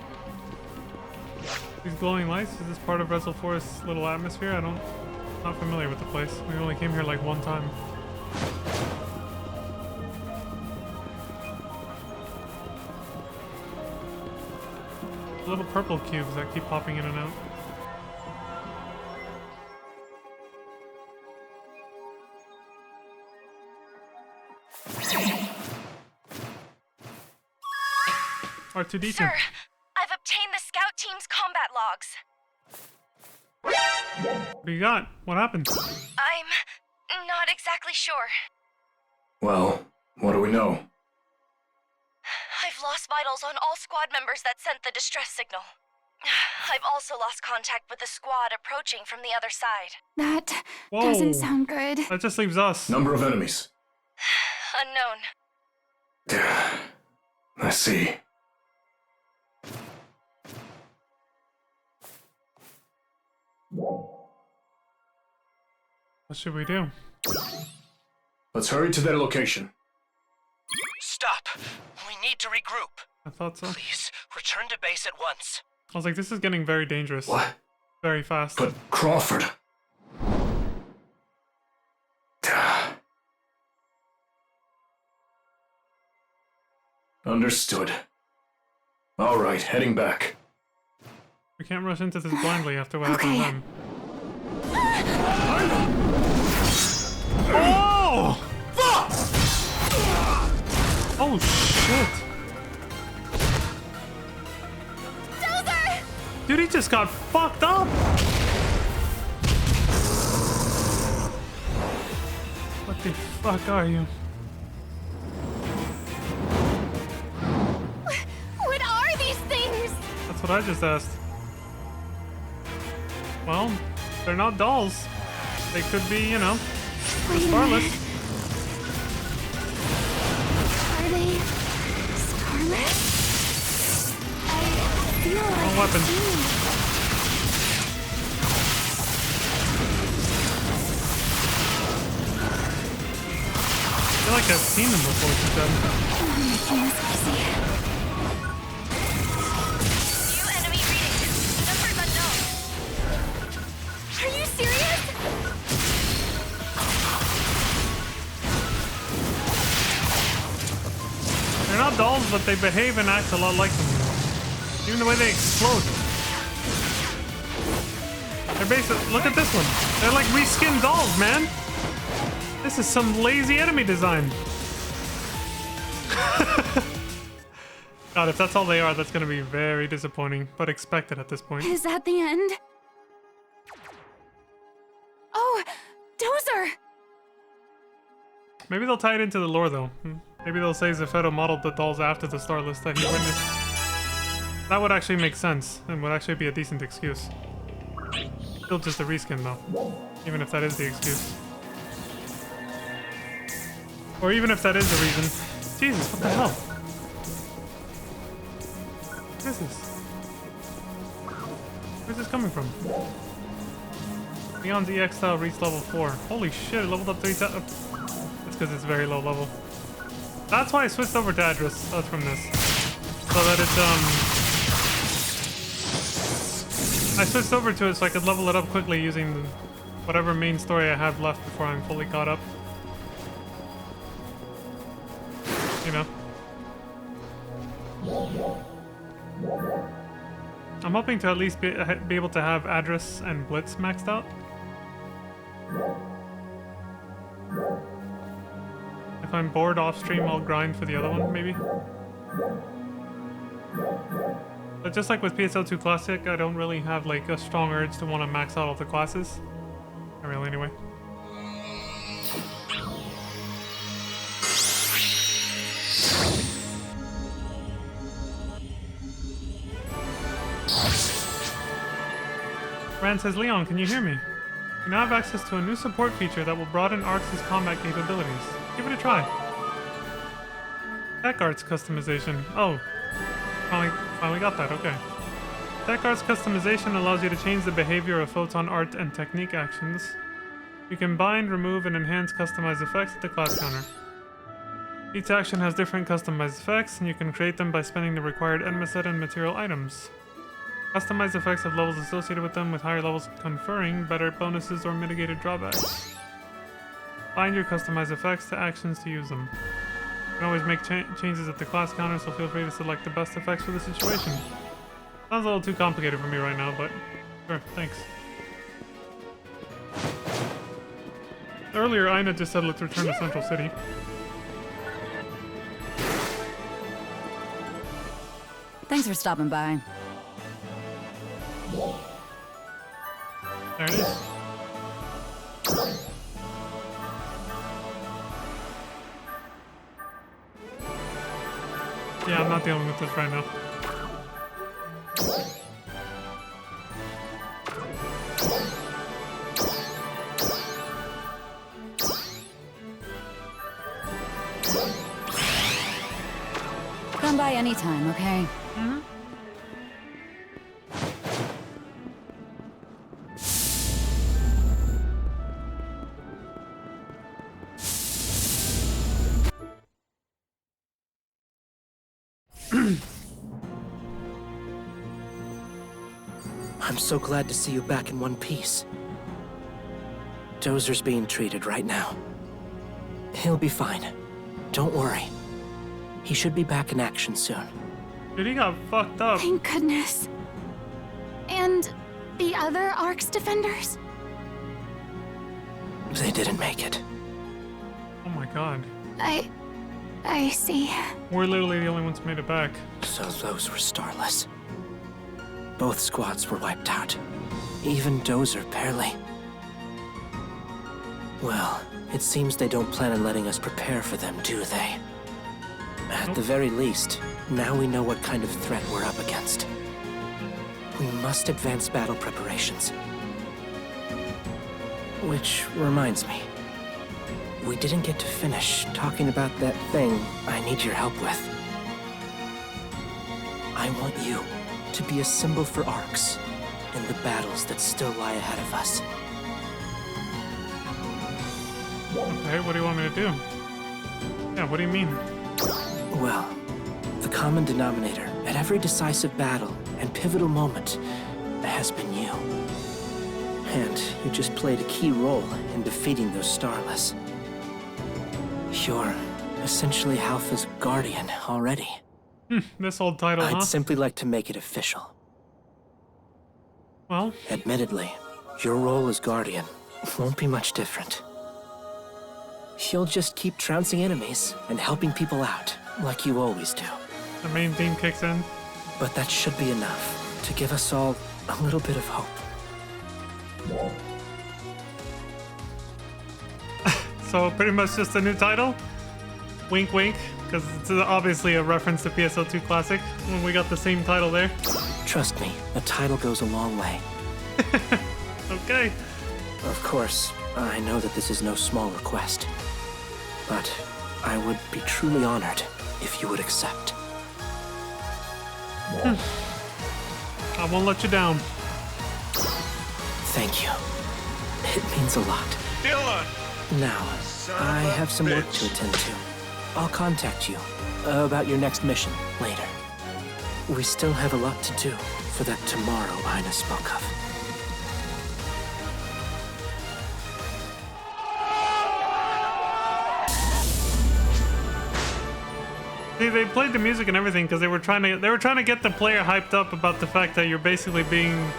These glowing lights? Is this part of Rezel Forest's little atmosphere? Not familiar with the place. We only came here like one time. Little purple cubes that keep popping in and out. R2D2. Sir, I've obtained the scout team's combat logs. What do you got? What happened? I'm not exactly sure. Well, what do we know? I've lost vitals on all squad members that sent the distress signal. I've also lost contact with the squad approaching from the other side. That Whoa. doesn't sound good. That just leaves us. Number of enemies. Unknown. I see. What should we do? Let's hurry to their location. Stop! We need to regroup. I thought so. Please, return to base at once. I was like, this is getting very dangerous. What? Very fast. But Crawford... Understood. All right, heading back. We can't rush into this blindly after what happened to them. Oh! Fuck! Oh shit! Dude, he just got fucked up! What the fuck are you? What are these things? That's what I just asked. Well, they're not dolls. They could be, you know, Wait a starless. minute. Are they starless? I feel like No weapon. I've seen them. I feel like I've seen them before, she said. Making this easy. New enemy reading. Numbers unknown. Are you serious? They're not dolls, but they behave and act a lot like them. Even the way they explode. They're basically, look at this one. They're like reskinned dolls, man. This is some lazy enemy design. God, if that's all they are, that's gonna be very disappointing, but expected at this point. Is that the end? Oh, Dozer! Maybe they'll tie it into the lore, though. Maybe they'll say Zeffetto modeled the dolls after the Starless that he witnessed. That would actually make sense, and would actually be a decent excuse. Still just a reskin, though. Even if that is the excuse. Or even if that is the reason. Jesus, what the hell? What is this? Where's this coming from? Leon's EX style reached level 4. Holy shit, it leveled up 3 times. It's because it's very low level. That's why I switched over to address. That's from this. So that it's, I switched over to it so I could level it up quickly using whatever main story I have left before I'm fully caught up. You know. I'm hoping to at least be able to have Address and Blitz maxed out. If I'm bored off stream, I'll grind for the other one, maybe. But just like with PSL2 Classic, I don't really have like a strong urge to want to max out all the classes. Not really, anyway. Rand says, Leon, can you hear me? You now have access to a new support feature that will broaden Arx's combat capabilities. Give it a try. Tech Arts customization. Oh, finally got that, okay. Tech Arts customization allows you to change the behavior of photon art and technique actions. You can bind, remove, and enhance customized effects at the class counter. Each action has different customized effects, and you can create them by spending the required enema set and material items. Customized effects have levels associated with them, with higher levels conferring better bonuses or mitigated drawbacks. Bind your customized effects to actions to use them. You can always make changes at the class counter, so feel free to select the best effects for the situation. Sounds a little too complicated for me right now, but sure, thanks. Earlier, Aina just said let's return to Central City. Thanks for stopping by. There it is. Yeah, I'm not dealing with this right now. Come by anytime, okay? I'm so glad to see you back in one piece. Dozer's being treated right now. He'll be fine. Don't worry. He should be back in action soon. Dude, he got fucked up. Thank goodness. And the other Ark's defenders? They didn't make it. Oh my god. I see. We're literally the only ones who made it back. So those were Starless. Both squads were wiped out. Even Dozer barely. Well, it seems they don't plan on letting us prepare for them, do they? At the very least, now we know what kind of threat we're up against. We must advance battle preparations. Which reminds me, we didn't get to finish talking about that thing I need your help with. I want you to be a symbol for Arcs in the battles that still lie ahead of us. Okay, what do you want me to do? Yeah, what do you mean? Well, the common denominator at every decisive battle and pivotal moment has been you. And you just played a key role in defeating those Starless. You're essentially Halpha's guardian already. This old title, huh? I'd simply like to make it official. Well, Admittedly, your role as guardian won't be much different. You'll just keep trouncing enemies and helping people out, like you always do. the main theme kicks in. But that should be enough to give us all a little bit of hope. So pretty much just a new title. Wink wink, because it's obviously a reference to PSO2 Classic when we got the same title there. Trust me, a title goes a long way. Okay. Of course, I know that this is no small request, but I would be truly honored if you would accept. I won't let you down. Thank you. It means a lot. Dylan! Now, I have some work to attend to. I'll contact you about your next mission later. We still have a lot to do for that tomorrow Ina spoke of. See, they played the music and everything because they were trying to get the player hyped up about the fact that you're basically being,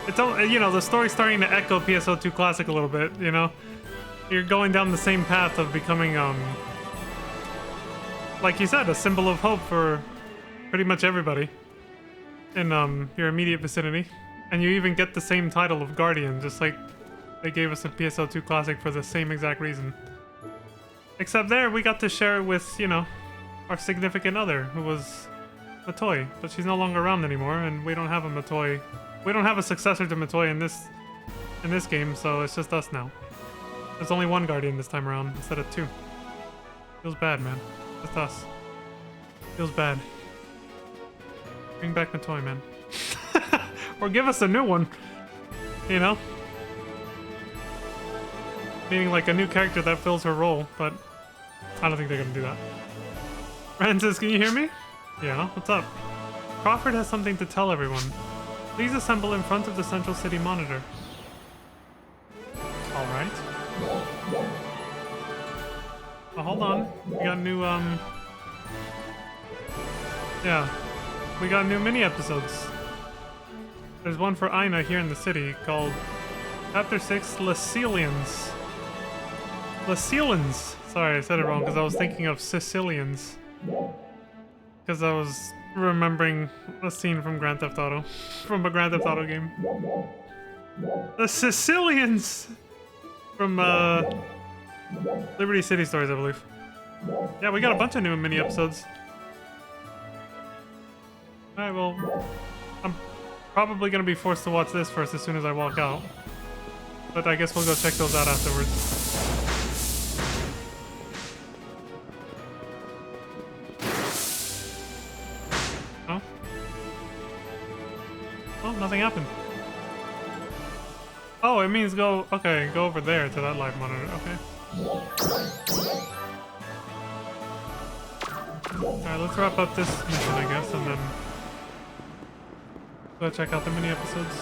it's all, you know, the story's starting to echo PSO2 Classic a little bit, you know? You're going down the same path of becoming, like you said, a symbol of hope for pretty much everybody in your immediate vicinity. And you even get the same title of Guardian, just like they gave us a PSO2 Classic for the same exact reason. Except there, we got to share it with, you know, our significant other, who was Matoy, but she's no longer around anymore, and we don't have a Matoy. We don't have a successor to Matoy in this game, so it's just us now. There's only one Guardian this time around instead of two. Feels bad, man. Just us. Feels bad. Bring back Matoy, man. Or give us a new one. You know? Meaning like a new character that fills her role, but I don't think they're gonna do that. Francis, can you hear me? Yeah, what's up? Crawford has something to tell everyone. Please assemble in front of the Central City Monitor. Alright. Oh, hold on. We got new, yeah. We got new mini-episodes. There's one for Ina here in the city called Chapter 6, Lacelians. Lacelians! Sorry, I said it wrong because I was thinking of Sicilians. Because I was remembering a scene from Grand Theft Auto. From a Grand Theft Auto game. The Sicilians! From, Liberty City Stories, I believe. Yeah, we got a bunch of new mini-episodes. Alright, well, I'm probably gonna be forced to watch this first as soon as I walk out. But I guess we'll go check those out afterwards. Oh? Oh, nothing happened. Oh, it means go, okay, go over there to that live monitor, okay. Alright, let's wrap up this mission, I guess, and then Go check out the mini episodes.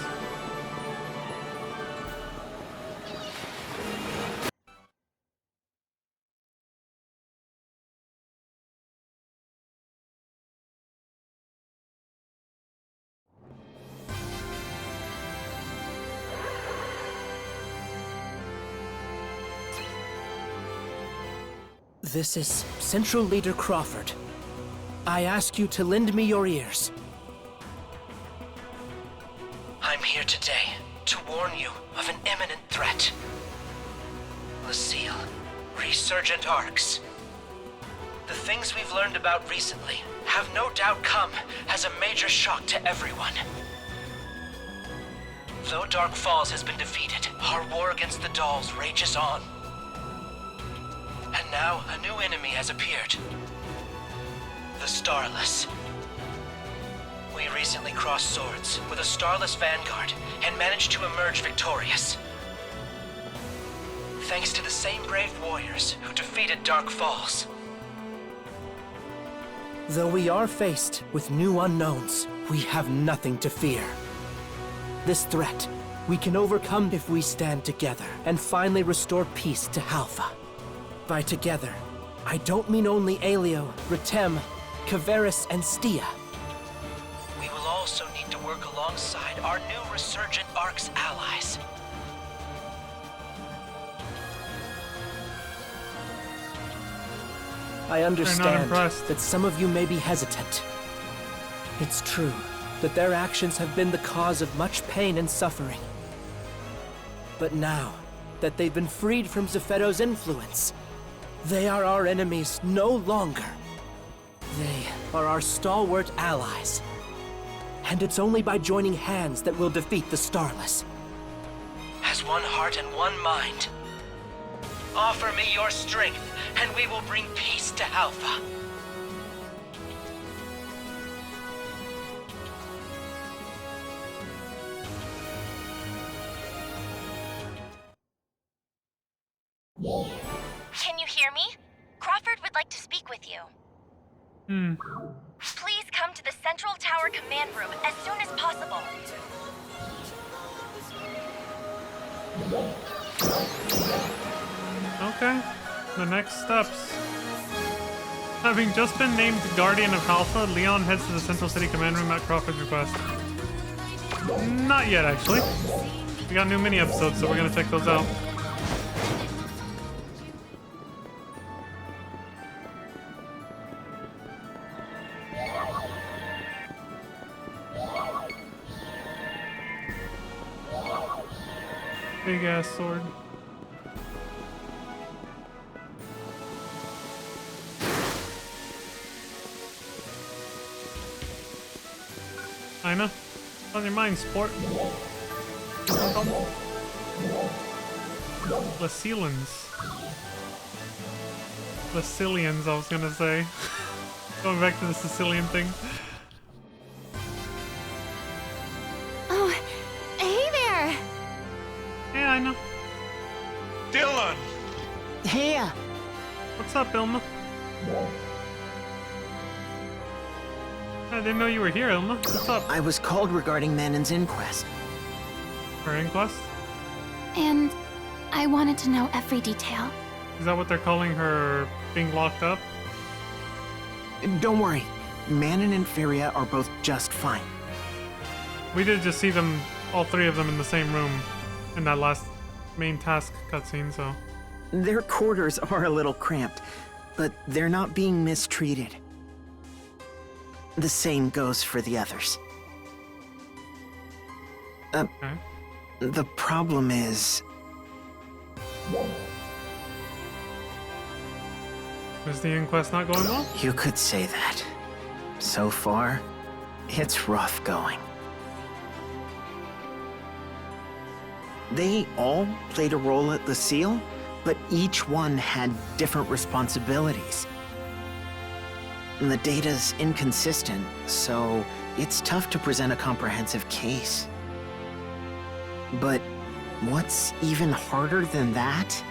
This is Central Leader Crawford. I ask you to lend me your ears. I'm here today to warn you of an imminent threat. Lucille, resurgent arcs. The things we've learned about recently have no doubt come as a major shock to everyone. Though Dark Falls has been defeated, our war against the dolls rages on. And now a new enemy has appeared. The Starless. We recently crossed swords with a Starless vanguard and managed to emerge victorious. Thanks to the same brave warriors who defeated Dark Falls. Though we are faced with new unknowns, we have nothing to fear. This threat, we can overcome if we stand together and finally restore peace to Halpha. By together, I don't mean only Aelio, Ritem, Kavaris, and Stia. We will also need to work alongside our new resurgent Arcs allies. I understand that some of you may be hesitant. It's true that their actions have been the cause of much pain and suffering. But now that they've been freed from Zephedo's influence, they are our enemies no longer. They are our stalwart allies. And it's only by joining hands that we'll defeat the Starless. As one heart and one mind. Offer me your strength, and we will bring peace to Halpha. Can you hear me? Crawford would like to speak with you. Please come to the Central Tower command room as soon as possible. Okay. The next steps. Having just been named Guardian of Halpha, Leon heads to the Central City command room at Crawford's request. Not yet, actually. We got new mini episodes, so we're gonna check those out. Big ass sword. Ina, what's on your mind, sport? Lacilians. Lacilians, I was gonna say. Going back to the Sicilian thing. Oh, hey there! Yeah, I know. Dylan! Hey, What's up, Ilma? I didn't know you were here, Ilma. What's up? I was called regarding Manon's inquest. Her inquest? And I wanted to know every detail. Is that what they're calling her being locked up? Don't worry, Manon and Feria are both just fine. We did just see them, all three of them in the same room in that last main task cutscene, so... Their quarters are a little cramped, but they're not being mistreated. The same goes for the others. Okay. The problem is... Is the inquest not going well? You could say that. So far, it's rough going. They all played a role at Lucille, but each one had different responsibilities. And the data's inconsistent, so it's tough to present a comprehensive case. But what's even harder than that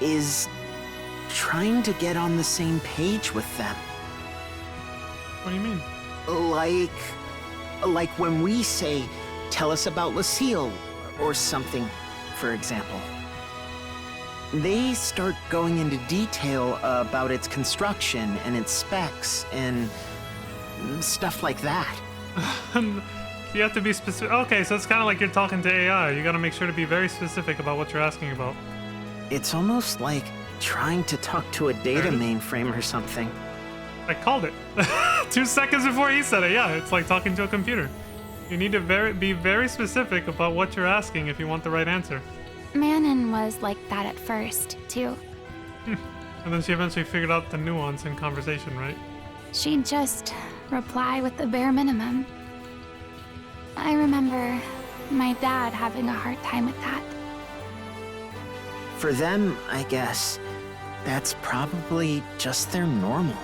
is trying to get on the same page with them. What do you mean? Like, Like when we say, tell us about Lucille, or something, for example. They start going into detail about its construction and its specs and stuff like that. You have to be specific. Okay, so it's kind of like you're talking to AI. You gotta make sure to be very specific about what you're asking about. It's almost like trying to talk to a data mainframe or something. I called it. 2 seconds before he said it. Yeah, it's like talking to a computer. You need to be very specific about what you're asking if you want the right answer. Manon was like that at first, too. And then she eventually figured out the nuance in conversation, right? She'd just reply with the bare minimum. I remember my dad having a hard time with that. For them, I guess, that's probably just their normal.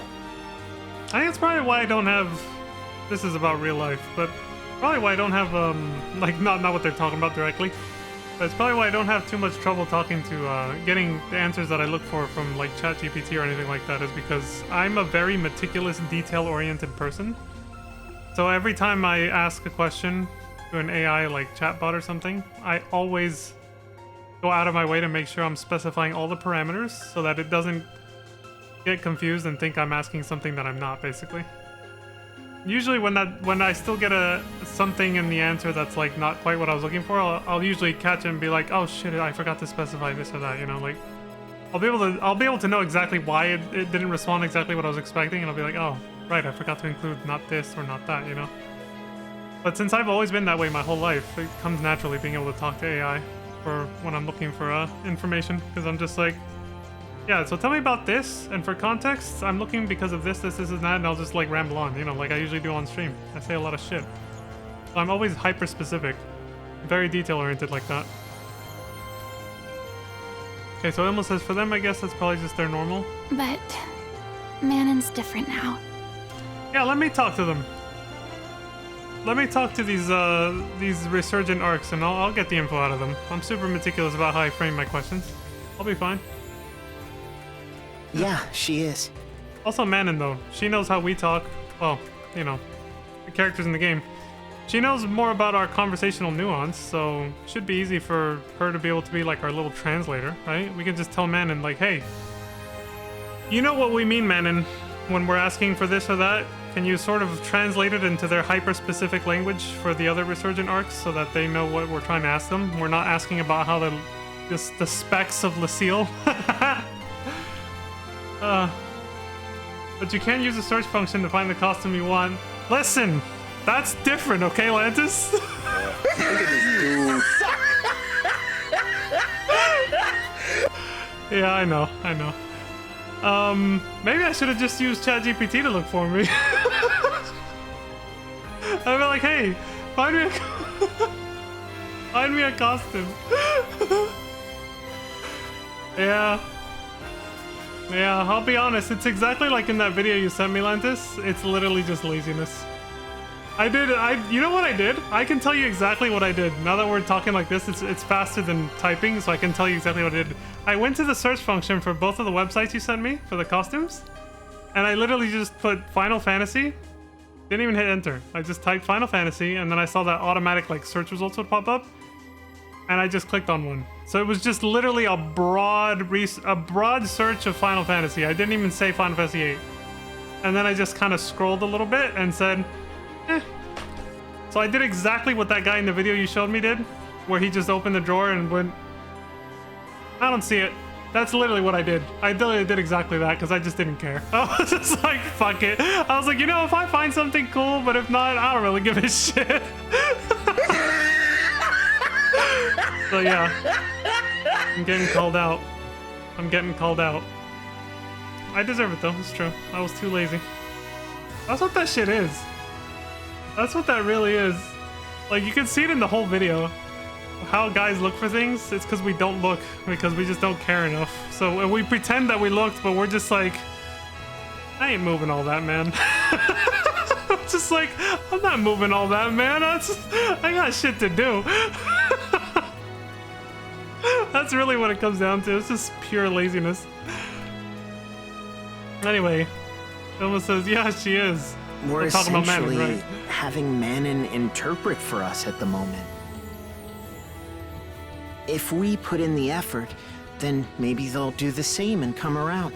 I think it's probably why I don't have... This is about real life, but probably why I don't have, like, not what they're talking about directly. But it's probably why I don't have too much trouble talking to, getting the answers that I look for from, like, ChatGPT or anything like that, is because I'm a very meticulous, detail-oriented person. So every time I ask a question to an AI, like, chatbot or something, I always go out of my way to make sure I'm specifying all the parameters so that it doesn't get confused and think I'm asking something that I'm not, basically. Usually when I still get something in the answer that's like not quite what I was looking for, I'll usually catch it and be like, oh shit, I forgot to specify this or that, you know, like I'll be able to know exactly why it didn't respond exactly what I was expecting, and I'll be like, oh right, I forgot to include not this or not that, you know. But since I've always been that way my whole life, it comes naturally being able to talk to AI for when I'm looking for information, because I'm just like, yeah, so tell me about this, and for context, I'm looking because of this, and that, and I'll just like ramble on, you know, like I usually do on stream. I say a lot of shit. So I'm always hyper specific, very detail oriented like that. Okay, so it almost says for them, I guess that's probably just their normal. But Manon's different now. Yeah, let me talk to them. Let me talk to these resurgent arcs, and I'll get the info out of them. I'm super meticulous about how I frame my questions. I'll be fine. Yeah, she is. Also Manon, though. She knows how we talk. Well, you know, the characters in the game. She knows more about our conversational nuance, so it should be easy for her to be able to be like our little translator, right? We can just tell Manon, like, hey, you know what we mean, Manon, when we're asking for this or that? Can you sort of translate it into their hyper-specific language for the other resurgent arcs so that they know what we're trying to ask them? We're not asking about how the specs of Lucille. But you can use the search function to find the costume you want. Listen, that's different, okay, Lantis? Look at this dude. Yeah, I know. Maybe I should have just used ChatGPT to look for me. I'd be like, hey, find me a costume. Yeah, I'll be honest, it's exactly like in that video you sent me, Lantis. It's literally just laziness. You know what I did? I can tell you exactly what I did. Now that we're talking like this, it's faster than typing, so I can tell you exactly what I did. I went to the search function for both of the websites you sent me for the costumes, and I literally just put Final Fantasy. Didn't even hit enter. I just typed Final Fantasy, and then I saw that automatic like search results would pop up, and I just clicked on one. So it was just literally a broad search of Final Fantasy. I didn't even say Final Fantasy 8. And then I just kind of scrolled a little bit and said, eh. So I did exactly what that guy in the video you showed me did, where he just opened the drawer and went, I don't see it. That's literally what I did. I literally did exactly that because I just didn't care. I was just like, fuck it. I was like, you know, if I find something cool, but if not, I don't really give a shit. So yeah, I'm getting called out. I deserve it though, it's true. I was too lazy. That's what that shit is. That's what that really is. Like, you can see it in the whole video. How guys look for things, it's because we don't look, because we just don't care enough. So we pretend that we looked, but we're just like, I ain't moving all that, man. Just like, I'm not moving all that, man. I got shit to do. That's really what it comes down to. It's just pure laziness. Anyway, it almost says, yeah, she is. We're We're talking about essentially Manon, right? having Manon interpret for us at the moment. If we put in the effort, then maybe they'll do the same and come around.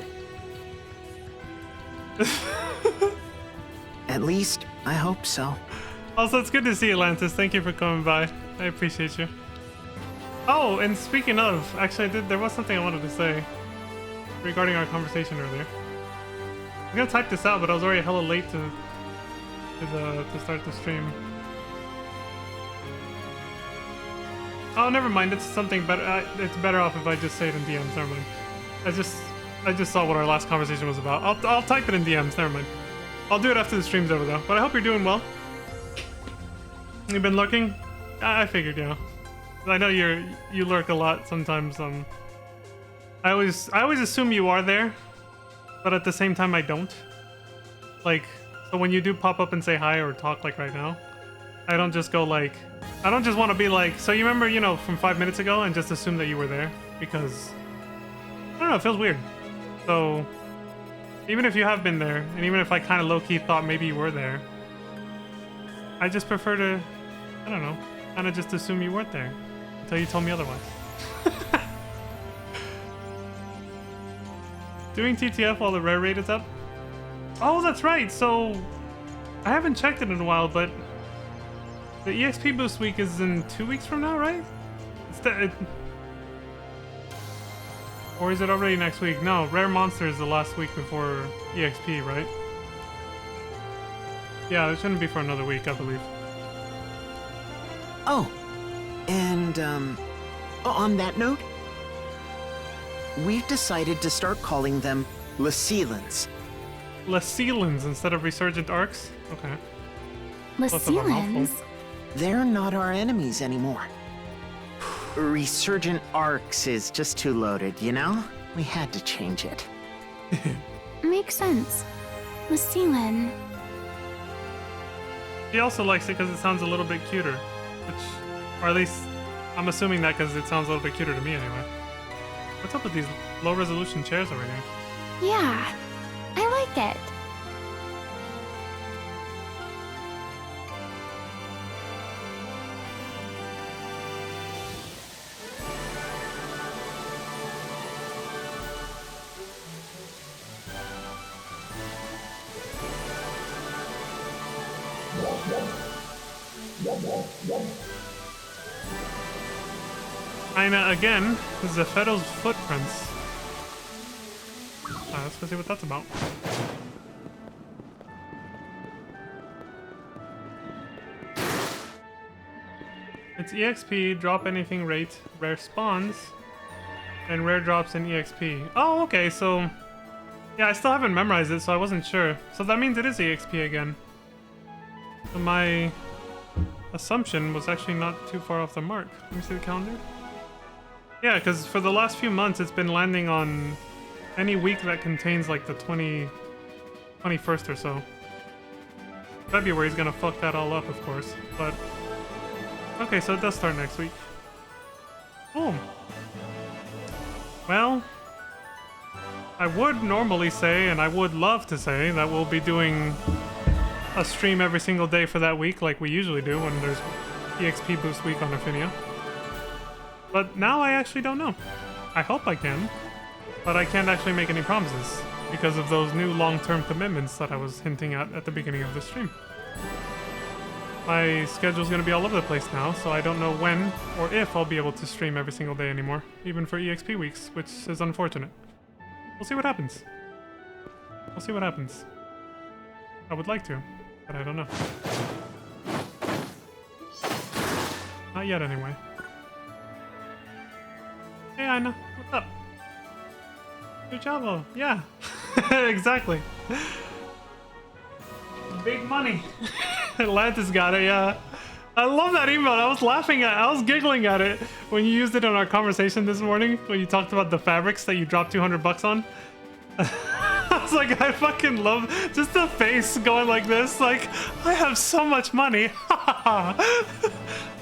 At least, I hope so. Also, it's good to see you, Atlantis. Thank you for coming by. I appreciate you. Oh, and speaking of, actually, there was something I wanted to say regarding our conversation earlier. I'm gonna type this out, but I was already hella late to start the stream. Oh, never mind. It's something better. It's better off if I just say it in DMs. Never mind. I just saw what our last conversation was about. I'll type it in DMs. Never mind. I'll do it after the stream's over though. But I hope you're doing well. You've been lurking? I figured, yeah. I know you lurk a lot sometimes. I always assume you are there, but at the same time I don't. Like, so when you do pop up and say hi or talk like right now, I don't just go like, I don't just want to be like, so you remember, you know, from 5 minutes ago, and just assume that you were there, because I don't know, it feels weird. So even if you have been there, and even if I kind of low-key thought maybe you were there, I just prefer to, I don't know, kind of just assume you weren't there until you told me otherwise. Doing TTF while the rare rate is up? Oh, that's right. So I haven't checked it in a while, but the EXP boost week is in 2 weeks from now, right? Or is it already next week? No, Rare Monster is the last week before EXP, right? Yeah, it shouldn't be for another week, I believe. Oh, and on that note, we've decided to start calling them Lacelans. Lacelans instead of Resurgent Arcs? Okay. Plus of a mouthful. Lacelans? They're not our enemies anymore. Resurgent Arcs is just too loaded, you know? We had to change it. Makes sense. Lacelan. She also likes it because it sounds a little bit cuter, which, or at least, I'm assuming that because it sounds a little bit cuter to me anyway. What's up with these low-resolution chairs over here? Yeah, I like it. Aina again, Zephedo's footprints. Let's go see what that's about. It's EXP, drop anything rate, rare spawns, and rare drops in EXP. Oh, okay, so... Yeah, I still haven't memorized it, so I wasn't sure. So that means it is EXP again. So my assumption was actually not too far off the mark. Let me see the calendar. Yeah, because for the last few months, it's been landing on any week that contains like the 21st or so. February's gonna fuck that all up, of course, but... Okay, so it does start next week. Boom. Well, I would normally say, and I would love to say, that we'll be doing a stream every single day for that week, like we usually do when there's EXP boost week on Affinia. But now I actually don't know. I hope I can, but I can't actually make any promises because of those new long-term commitments that I was hinting at the beginning of the stream. My schedule's gonna be all over the place now, so I don't know when or if I'll be able to stream every single day anymore, even for EXP weeks, which is unfortunate. We'll see what happens. We'll see what happens. I would like to, but I don't know. Not yet, anyway. Hey, Aina, what's up? Good job, yeah. Exactly. Big money. Atlantis got it, yeah. I love that email. I was giggling at it when you used it in our conversation this morning when you talked about the fabrics that you dropped $200 on. I was like, I fucking love just the face going like this, like, I have so much money.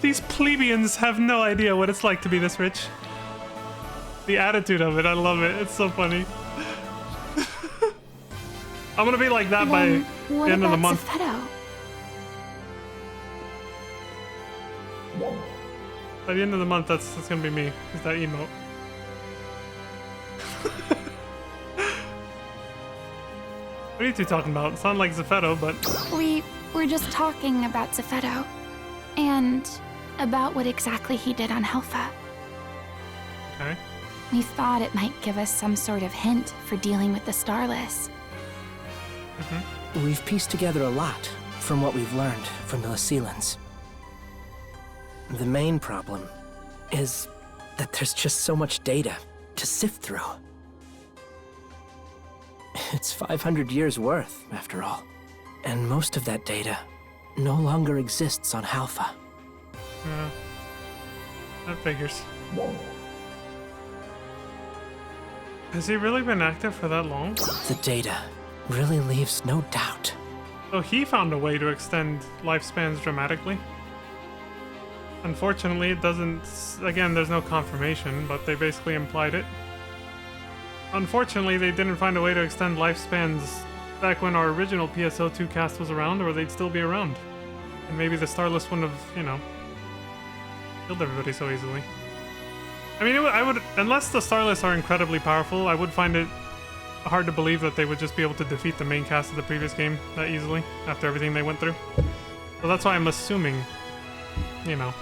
These plebeians have no idea what it's like to be this rich. The attitude of it, I love it. It's so funny. I'm gonna be like that by What End of the about month. Zephedo? By the end of the month, that's gonna be me. Is that emote? What are you two talking about? Sound like Zephedo, but We were just talking about Zephedo. And about what exactly he did on Helfa. okay. We thought it might give us some sort of hint for dealing with the Starless. We've pieced together a lot from what we've learned from the Lycilans. The main problem is that there's just so much data to sift through. It's 500 years worth, after all. And most of that data no longer exists on Halpha. Yeah. That figures. Has he really been active for that long? The data really leaves no doubt. So he found a way to extend lifespans dramatically. Unfortunately, it doesn't... Again, there's no confirmation, but they basically implied it. Unfortunately, they didn't find a way to extend lifespans back when our original PSO2 cast was around, or they'd still be around. And maybe the Starless wouldn't have, you know, killed everybody so easily. I mean, I would... Unless the Starless are incredibly powerful, I would find it hard to believe that they would just be able to defeat the main cast of the previous game that easily, after everything they went through. So that's why I'm assuming, you know,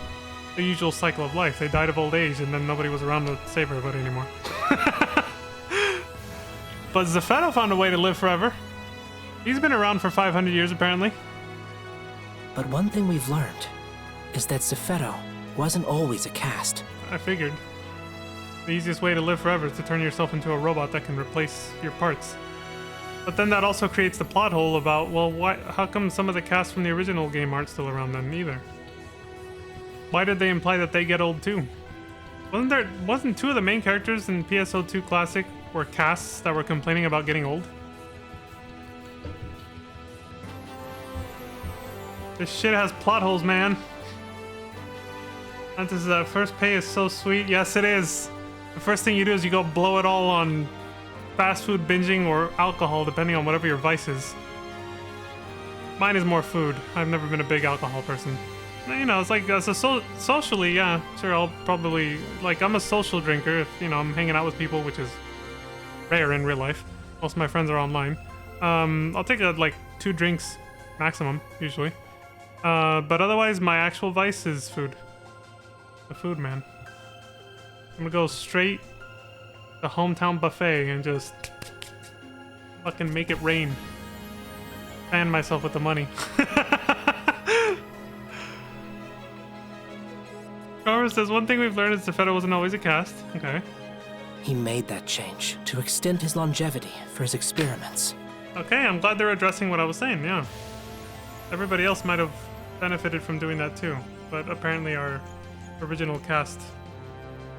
the usual cycle of life. They died of old age, and then nobody was around to save everybody anymore. But Zephedo found a way to live forever. He's been around for 500 years, apparently. But one thing we've learned is that Zephedo wasn't always a cast. I figured. The easiest way to live forever is to turn yourself into a robot that can replace your parts. But then that also creates the plot hole about, well, how come some of the cast from the original game aren't still around then either? Why did they imply that they get old too? Wasn't two of the main characters in PSO2 Classic were casts that were complaining about getting old? This shit has plot holes, man. That first pay is so sweet. Yes, it is. The first thing you do is you go blow it all on fast food binging or alcohol, depending on whatever your vice is. Mine is more food. I've never been a big alcohol person. You know, it's like, socially, yeah, sure, I'll probably, like, I'm a social drinker if, you know, I'm hanging out with people, which is rare in real life. Most of my friends are online. I'll take, like, 2 drinks maximum, usually. But otherwise, my actual vice is food. The food, man. I'm gonna go straight to hometown buffet and just fucking make it rain. Fan myself with the money. Carver says, one thing we've learned is Zephedo wasn't always a cast. Okay. He made that change to extend his longevity for his experiments. Okay, I'm glad they're addressing what I was saying, yeah. Everybody else might have benefited from doing that too, but apparently our original cast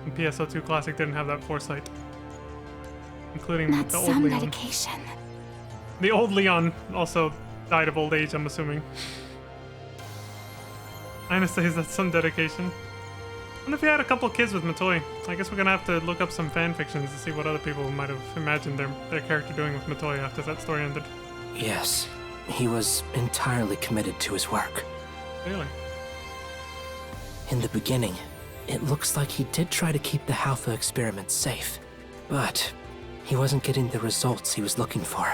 in PSO2 Classic didn't have that foresight. Including That's the old some Leon. dedication. The old Leon also died of old age, I'm assuming. Honestly, is that some dedication? What if you had a couple kids with Matoi? I guess we're gonna have to look up some fan fictions to see what other people might have imagined their character doing with Matoi after that story ended. Yes, he was entirely committed to his work. Really? In the beginning, it looks like he did try to keep the Halpha experiments safe, but he wasn't getting the results he was looking for.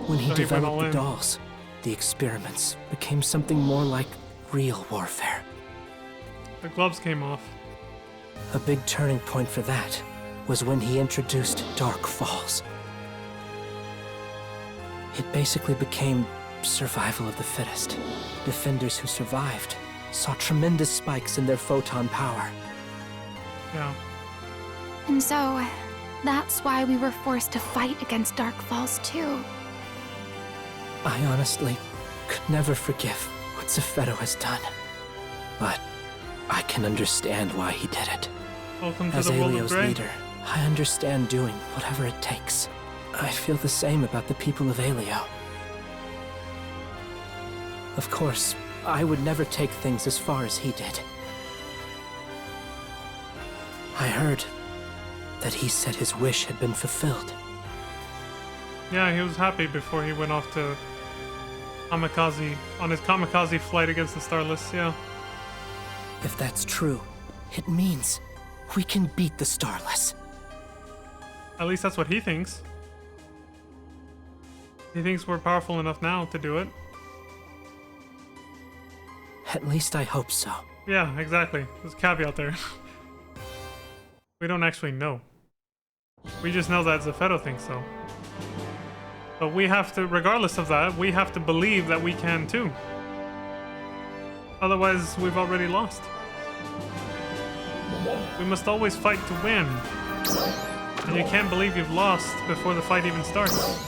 When he So he went all developed the in. dolls, the experiments became something more like real warfare. The gloves came off. A big turning point for that was when he introduced Dark Falls. It basically became survival of the fittest. Defenders who survived saw tremendous spikes in their photon power. Yeah. And so, that's why we were forced to fight against Dark Falls too. I honestly could never forgive what Zephedo has done. But I can understand why he did it. Welcome to As the world of Aelio's Grey. leader, I understand doing whatever it takes. I feel the same about the people of Aelio. Of course, I would never take things as far as he did. I heard that he said his wish had been fulfilled. Yeah, he was happy before he went off to kamikaze on his kamikaze flight against the Starless. Yeah. If that's true, it means we can beat the Starless. At least that's what he thinks. He thinks we're powerful enough now to do it. At least I hope so. Yeah, exactly. There's a caveat there. We don't actually know. We just know that Zephedo thinks so. But we have to, regardless of that, we have to believe that we can too. Otherwise, we've already lost. We must always fight to win. And you can't believe you've lost before the fight even starts.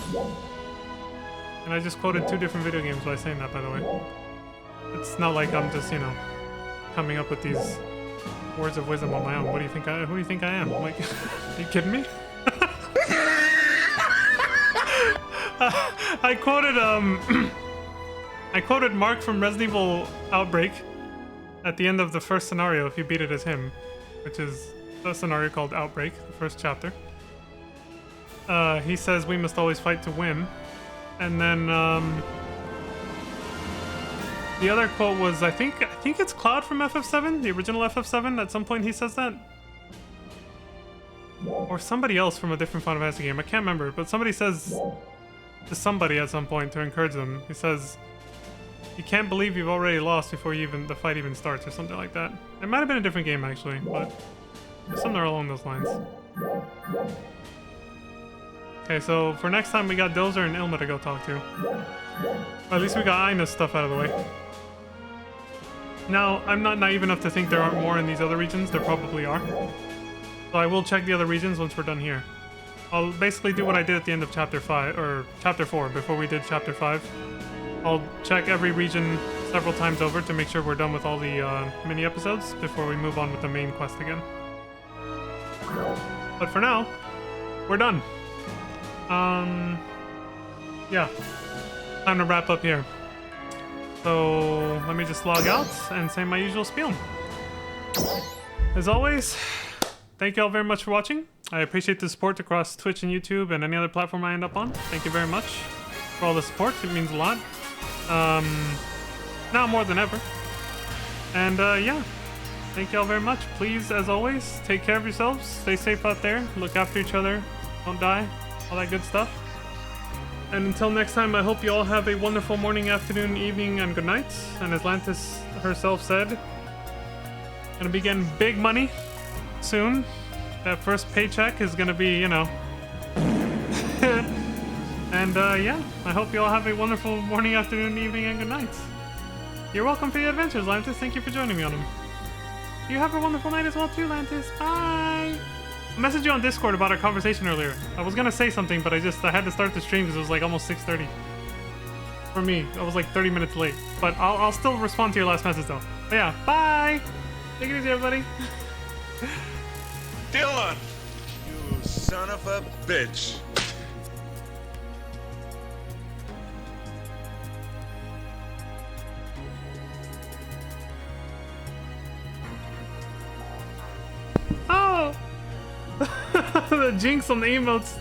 And I just quoted 2 different video games by saying that, by the way. It's not like I'm just, you know, coming up with these words of wisdom on my own. What do you think who do you think I am? Like, are you kidding me? I quoted Mark from Resident Evil Outbreak at the end of the first scenario, if you beat it as him, which is a scenario called Outbreak, the first chapter. He says we must always fight to win. And then the other quote was, I think it's Cloud from FF7, the original FF7. At some point he says that. Or somebody else from a different Final Fantasy game. I can't remember, but somebody says to somebody at some point to encourage them. He says, "You can't believe you've already lost before the fight even starts," or something like that. It might have been a different game actually, but somewhere along those lines. Okay, so for next time we got Dozer and Ilma to go talk to. Or at least we got Ina's stuff out of the way. Now, I'm not naive enough to think there aren't more in these other regions. There probably are. So I will check the other regions once we're done here. I'll basically do what I did at the end of Chapter 5, or Chapter 4, before we did Chapter 5. I'll check every region several times over to make sure we're done with all the mini-episodes before we move on with the main quest again. But for now, we're done. Yeah. Time to wrap up here. So, let me just log out and say my usual spiel. As always, thank you all very much for watching. I appreciate the support across Twitch and YouTube and any other platform I end up on. Thank you very much for all the support. It means a lot. Now more than ever. And yeah, thank you all very much. Please, as always, take care of yourselves. Stay safe out there. Look after each other. Don't die. All that good stuff. And until next time, I hope you all have a wonderful morning, afternoon, evening, and good night. And as Lantis herself said, gonna be getting big money soon. That first paycheck is gonna be, you know. And yeah, I hope you all have a wonderful morning, afternoon, evening, and good night. You're welcome for the adventures, Lantis. Thank you for joining me on them. You have a wonderful night as well too, Lantis. Bye! I messaged you on Discord about our conversation earlier. I was gonna say something, but I had to start the stream because it was like almost 6:30. For me, I was like 30 minutes late. But I'll still respond to your last message though. But yeah, bye! Take it easy, everybody. Dylan! You son of a bitch. Oh! The jinx on the emotes.